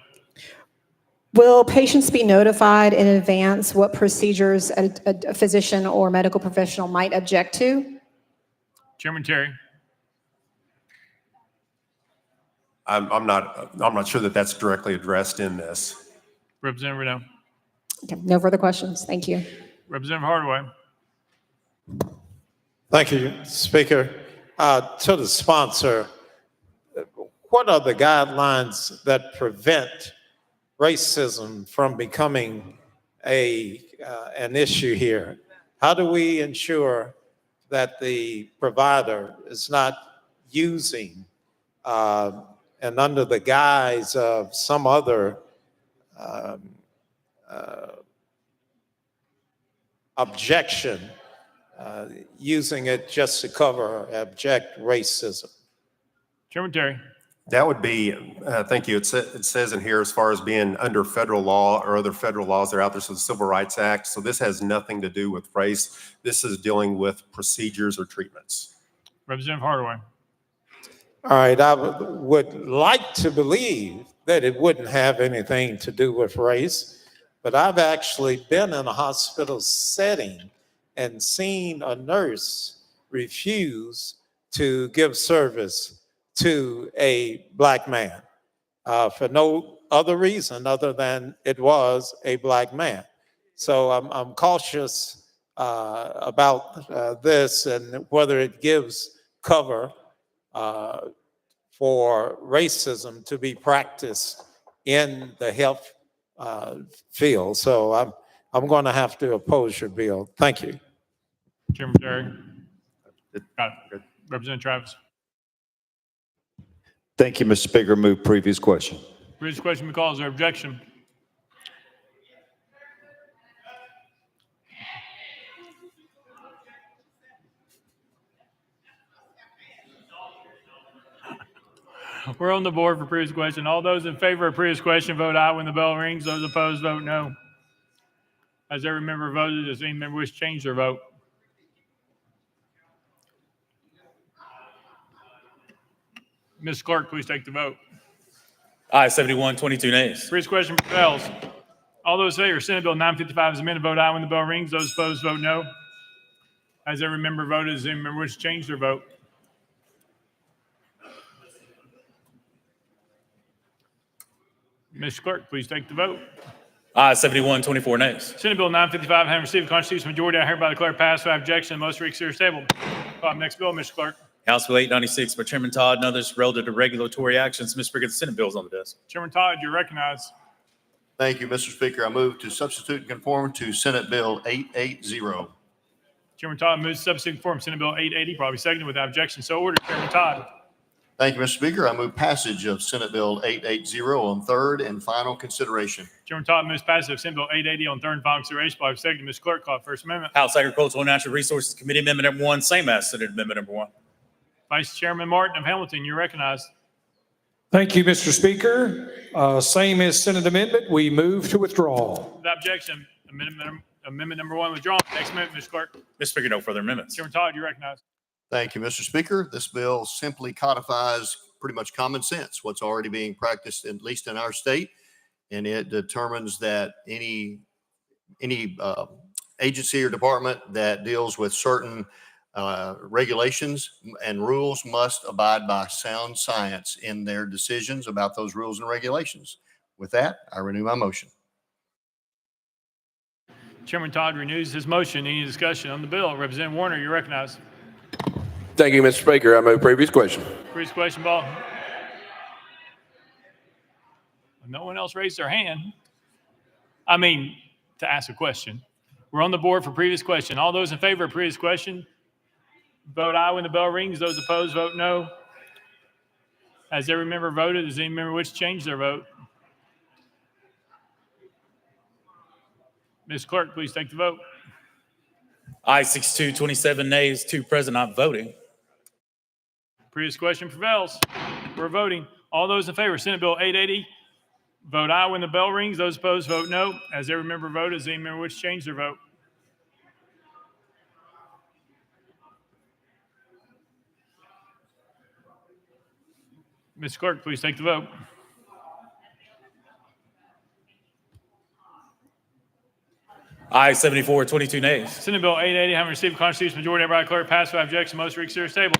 Will patients be notified in advance what procedures a physician or medical professional might object to? Chairman Terry. I'm not sure that that's directly addressed in this. Representative Renaud. Okay, no further questions. Thank you. Representative Hardaway. Thank you, Speaker. To the sponsor, what are the guidelines that prevent racism from becoming an issue here? How do we ensure that the provider is not using and under the guise of some other objection, using it just to cover abject racism? Chairman Terry. That would be, thank you. It says in here as far as being under federal law or other federal laws that are out there, so the Civil Rights Act. So this has nothing to do with race. This is dealing with procedures or treatments. Representative Hardaway. All right, I would like to believe that it wouldn't have anything to do with race, but I've actually been in a hospital setting and seen a nurse refuse to give service to a Black man for no other reason other than it was a Black man. So I'm cautious about this and whether it gives cover for racism to be practiced in the health field. So I'm going to have to oppose your bill. Thank you. Chairman Terry. Got it. Representative Travis. Thank you, Mr. Speaker. Move previous question. Previous question be called. Is there objection? We're on the board for previous question. All those in favor of previous question vote aye when the bell rings. Those opposed vote no. Has every member voted? Does any member wish to change their vote? Ms. Clerk, please take the vote. Aye, 71, 22 nays. Previous question prevails. All those in favor, Senate Bill 955 is amended, vote aye when the bell rings. Those opposed vote no. Has every member voted? Does any member wish to change their vote? Ms. Clerk, please take the vote. Aye, 71, 24 nays. Senate Bill 955 having received a constitutional majority, I hereby declare passed without objection. The motion reconsider is tabled. Next bill, Mr. Clerk. House Bill 896 by Chairman Todd and others relative to regulatory actions. Mr. Speaker, the Senate bill is on the desk. Chairman Todd, you're recognized. Thank you, Mr. Speaker. I move to substitute and conform to Senate Bill 880. Chairman Todd moves to substitute and conform Senate Bill 880, probably seconded without objection. So ordered. Chairman Todd. Thank you, Mr. Speaker. I move passage of Senate Bill 880 on third and final consideration. Chairman Todd moves passage of Senate Bill 880 on third and final consideration, probably seconded. Ms. Clerk, call First Amendment. House Agricultural and Natural Resources Committee Amendment number 1, same as Senate Amendment number 1. Vice Chairman Martin of Hamilton, you're recognized. Thank you, Mr. Speaker. Same as Senate amendment, we move to withdraw. Without objection, amendment number 1 withdrawn. Next amendment, Ms. Clerk. Mr. Speaker, no further amendments. Chairman Todd, you're recognized. Thank you, Mr. Speaker. This bill simply codifies pretty much common sense, what's already being practiced, at least in our state. And it determines that any agency or department that deals with certain regulations and rules must abide by sound science in their decisions about those rules and regulations. With that, I renew my motion. Chairman Todd renews his motion. Any discussion on the bill? Representative Warner, you're recognized. Thank you, Mr. Speaker. I move previous question. Previous question, ball. No one else raised their hand. To ask a question. We're on the board for previous question. All those in favor of previous question, vote aye when the bell rings. Those opposed, vote no. Has every member voted? Does any member wish to change their vote? Ms. Clerk, please take the vote. Aye, 62, 27 nays, 2 present not voting. Previous question prevails. We're voting. All those in favor of Senate Bill 880, vote aye when the bell rings. Those opposed, vote no. Has every member voted? Does any member wish to change their vote? Ms. Clerk, please take the vote. Aye, 74, 22 nays. Senate Bill 880, having received a constitutional majority, hereby declare passed without objection. Motion reconsider is tabled.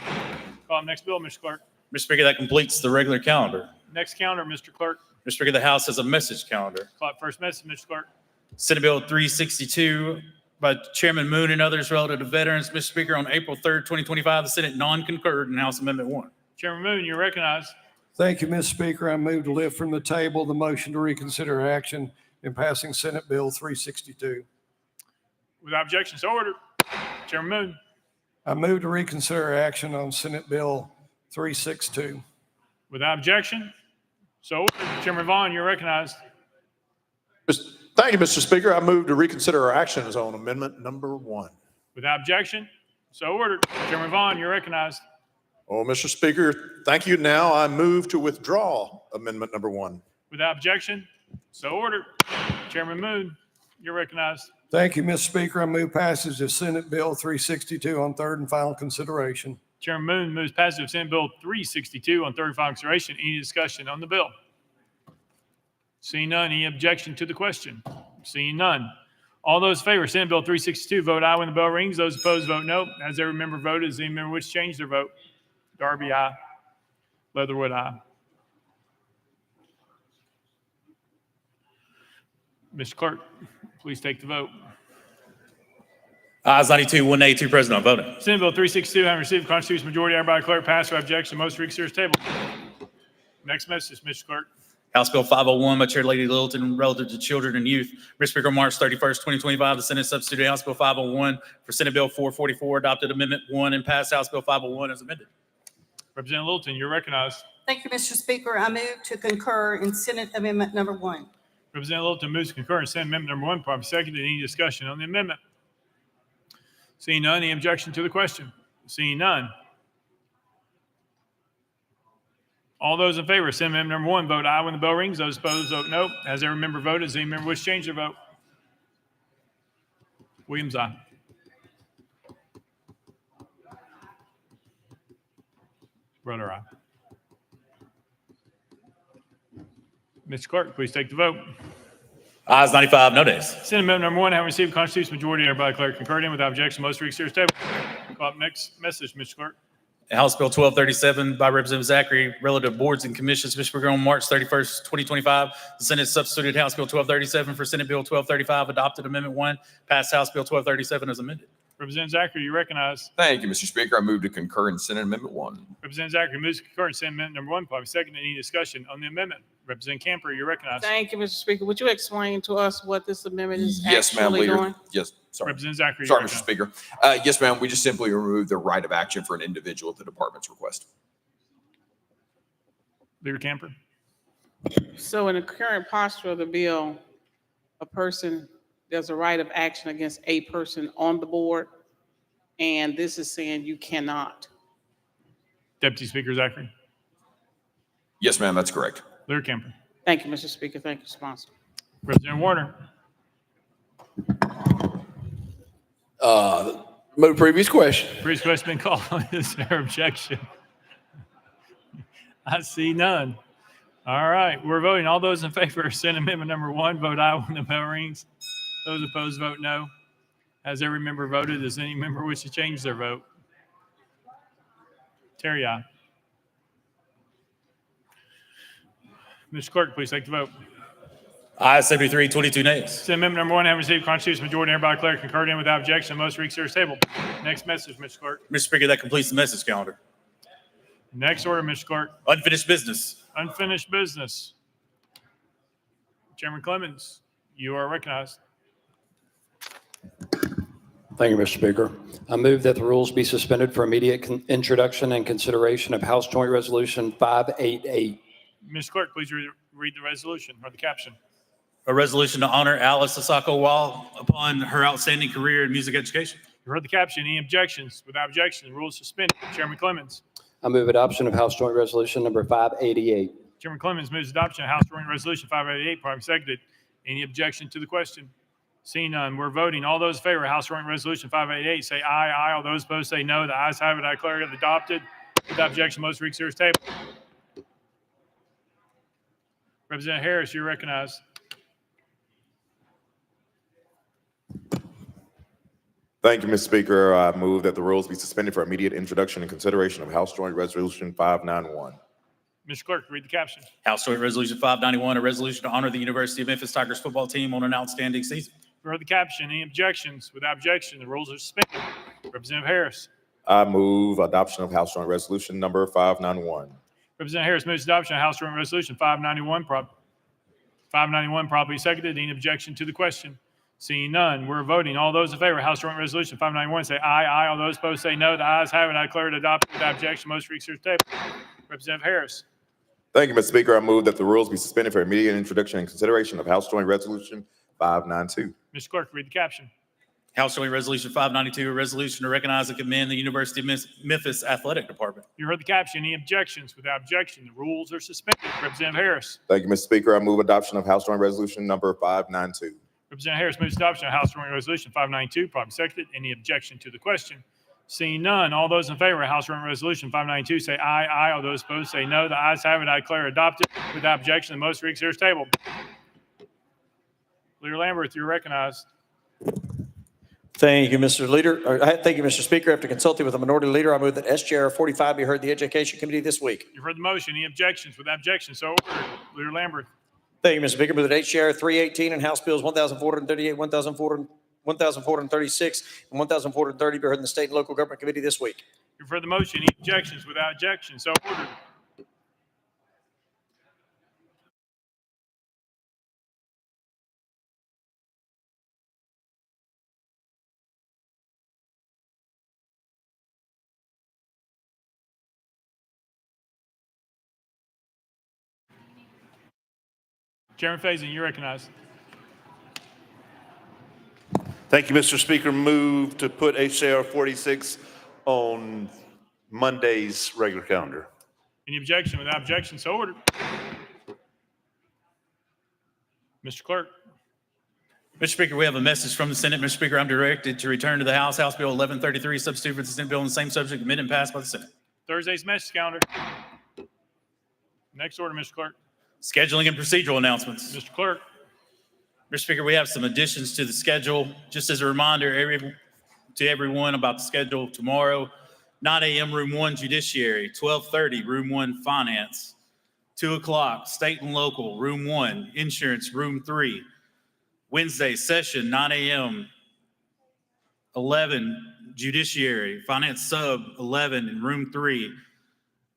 Call next bill, Mr. Clerk. Mr. Speaker, that completes the regular calendar. Next calendar, Mr. Clerk. Mr. Speaker, the House has a message calendar. Call first message, Mr. Clerk. Senate Bill 362 by Chairman Moon and others relative to veterans. Mr. Speaker, on April 3rd, 2025, the Senate non-concurred in House Amendment 1. Chairman Moon, you're recognized. Thank you, Mr. Speaker. I move to lift from the table the motion to reconsider action in passing Senate Bill 362. Without objection, so ordered. Chairman Moon. I move to reconsider action on Senate Bill 362. Without objection, so ordered. Chairman Vaughn, you're recognized. Thank you, Mr. Speaker. I move to reconsider our actions on amendment number 1. Without objection, so ordered. Chairman Vaughn, you're recognized. Oh, Mr. Speaker, thank you. Now I move to withdraw amendment number 1. Without objection, so ordered. Chairman Moon, you're recognized. Thank you, Mr. Speaker. I move passage of Senate Bill 362 on third and final consideration. Chairman Moon moves passage of Senate Bill 362 on third and final consideration. Any discussion on the bill? Seeing none, any objection to the question? Seeing none. All those in favor of Senate Bill 362, vote aye when the bell rings. Those opposed, vote no. Has every member voted? Does any member wish to change their vote? Darby, aye. Leatherwood, aye. Mr. Clerk, please take the vote. Ayes 92, 1 nay, 2 present, not voting. Senate Bill 362 having received a constitutional majority, hereby declare passed without objection. Most reconsidered is tabled. Next message, Mr. Clerk. House Bill 501 by Chair Lady Littleton relative to children and youth. Mr. Speaker, March 31st, 2025, the Senate substituted House Bill 501 for Senate Bill 444, adopted Amendment 1, and passed House Bill 501 as amended. Representative Littleton, you're recognized. Thank you, Mr. Speaker. I move to concur in Senate Amendment Number 1. Representative Littleton moves to concur in Senate Amendment Number 1. Properly seconded. Any discussion on the amendment? Seeing none, any objection to the question? Seeing none. All those in favor of Senate Amendment Number 1, vote aye when the bell rings. Those opposed, vote no. Has every member voted? Does any member wish to change their vote? Williams, aye. Brother, aye. Mr. Clerk, please take the vote. Ayes 95, no nays. Senate Amendment Number 1, having received a constitutional majority, hereby declare concurred in without objection. Most reconsidered is tabled. Call up next message, Mr. Clerk. House Bill 1237 by Representative Zachary relative to boards and commissions. Mr. Speaker, on March 31st, 2025, the Senate substituted House Bill 1237 for Senate Bill 1235, adopted Amendment 1, passed House Bill 1237 as amended. Representative Zachary, you recognize. Thank you, Mr. Speaker. I move to concur in Senate Amendment 1. Representative Zachary moves to concur in Senate Amendment Number 1. Probably second. Any discussion on the amendment? Representative Camper, you recognize. Thank you, Mr. Speaker. Would you explain to us what this amendment is Yes, ma'am, actually Leader. doing? Yes, sorry. Representative Zachary. Sorry, Mr. Speaker. Yes, ma'am. We just simply remove the right of action for an individual at the department's request. Leader Camper. So in the current posture of the bill, a person, there's a right of action against a person on the board, and this is saying you cannot. Deputy Speaker Zachary. Yes, ma'am. That's correct. Leader Camper. Thank you, Mr. Speaker. Thank you, sponsor. Representative Warner. Move previous question. Previous question been called. Is there objection? I see none. All right, we're voting. All those in favor of Senate Amendment Number 1, vote aye when the bell rings. Those opposed, vote no. Has every member voted? Does any member wish to change their vote? Terry, aye. Mr. Clerk, please take the vote. Ayes 73, 22 nays. Senate Amendment Number 1, having received constitutional majority, hereby declare concurred in without objection. Most reconsidered is tabled. Next message, Mr. Clerk. Mr. Speaker, that completes the message calendar. Next order, Mr. Clerk. Unfinished business. Unfinished business. Chairman Clemens, you are recognized. Thank you, Mr. Speaker. I move that the rules be suspended for immediate introduction and consideration of House Joint Resolution 588. Mr. Clerk, please read the resolution or the caption. A resolution to honor Alice Asako Wall upon her outstanding career in music education. You heard the caption. Any objections? Without objection, the rules suspended. Chairman Clemens. I move adoption of House Joint Resolution number 588. Chairman Clemens moves adoption of House Joint Resolution 588. Probably seconded. Any objection to the question? Seeing none, we're voting. All those in favor of House Joint Resolution 588 say aye. Aye. All those opposed say no. The ayes have it. I declare it adopted. Without objection, most reconsidered is tabled. Representative Harris, you're recognized. Thank you, Mr. Speaker. I move that the rules be suspended for immediate introduction and consideration of House Joint Resolution 591. Mr. Clerk, read the caption. House Joint Resolution 591, a resolution to honor the University of Memphis Tigers football team on an outstanding season. You heard the caption. Any objections? Without objection, the rules are suspended. Representative Harris. I move adoption of House Joint Resolution number 591. Representative Harris moves adoption of House Joint Resolution 591. 591 properly seconded. Any objection to the question? Seeing none, we're voting. All those in favor of House Joint Resolution 591 say aye. Aye. All those opposed say no. The ayes have it. I declare it adopted without objection. Most reconsidered table. Representative Harris. Thank you, Mr. Speaker. I move that the rules be suspended for immediate introduction and consideration of House Joint Resolution 592. Mr. Clerk, read the caption. House Joint Resolution 592, a resolution to recognize and commend the University of Memphis Athletic Department. You heard the caption. Any objections? Without objection, the rules are suspended. Representative Harris. Thank you, Mr. Speaker. I move adoption of House Joint Resolution number 592. Representative Harris moves adoption of House Joint Resolution 592. Properly seconded. Any objection to the question? Seeing none, all those in favor of House Joint Resolution 592 say aye. Aye. All those opposed say no. The ayes have it. I declare adopted without objection. The most reconsidered is tabled. Leader Lambert, you're recognized. Thank you, Mr. Leader. Thank you, Mr. Speaker. After consulting with the minority leader, I move that SJR 45 be heard in the Education Committee this week. You've heard the motion. Any objections? Without objection, so ordered. Leader Lambert. Thank you, Mr. Speaker. Move that HJR 318 and House Bills 1438, 1436 and 1430 be heard in the State and Local Government Committee this week. You've heard the motion. Any objections? Without objection, so ordered. Chairman Faison, you recognize. Thank you, Mr. Speaker. Move to put HR 46 on Monday's regular calendar. Any objection? Without objection, so ordered. Mr. Clerk. Mr. Speaker, we have a message from the Senate. Mr. Speaker, I'm directed to return to the House Bill 1133, substitute for the Senate bill on the same subject, amended and passed by the Senate. Thursday's message calendar. Next order, Mr. Clerk. Scheduling and procedural announcements. Mr. Clerk. Mr. Speaker, we have some additions to the schedule. Just as a reminder to everyone about the schedule tomorrow, 9 a.m. Room 1 Judiciary, 12:30 Room 1 Finance, 2 o'clock State and Local, Room 1, Insurance, Room 3. Wednesday session, 9 a.m., 11 Judiciary, Finance Sub 11 in Room 3.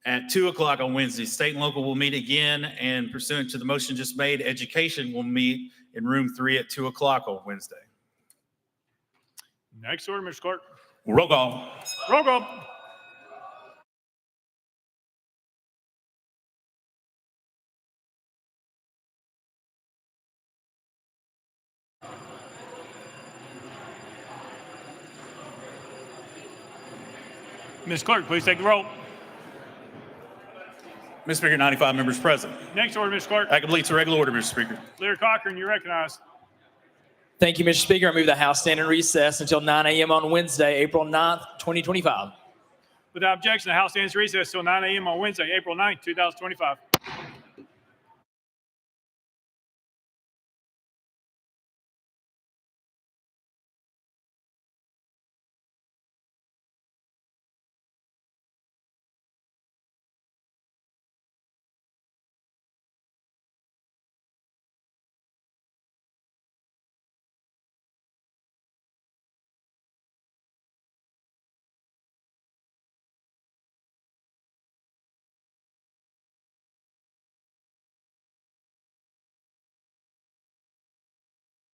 At 2 o'clock on Wednesday, State and Local will meet again, and pursuant to the motion just made, Education will meet in Room 3 at 2 o'clock on Wednesday. Next order, Mr. Clerk. Roll call. Roll call. Ms. Clerk, please take the roll. Mr. Speaker, 95 members present. Next order, Mr. Clerk. That completes the regular order, Mr. Speaker. Leader Cochran, you recognize. Thank you, Mr. Speaker. I move the House stand in recess until 9 a.m. on Wednesday, April 9th, 2025. Without objection, the House stands recess till 9 a.m. on Wednesday, April 9th, 2025.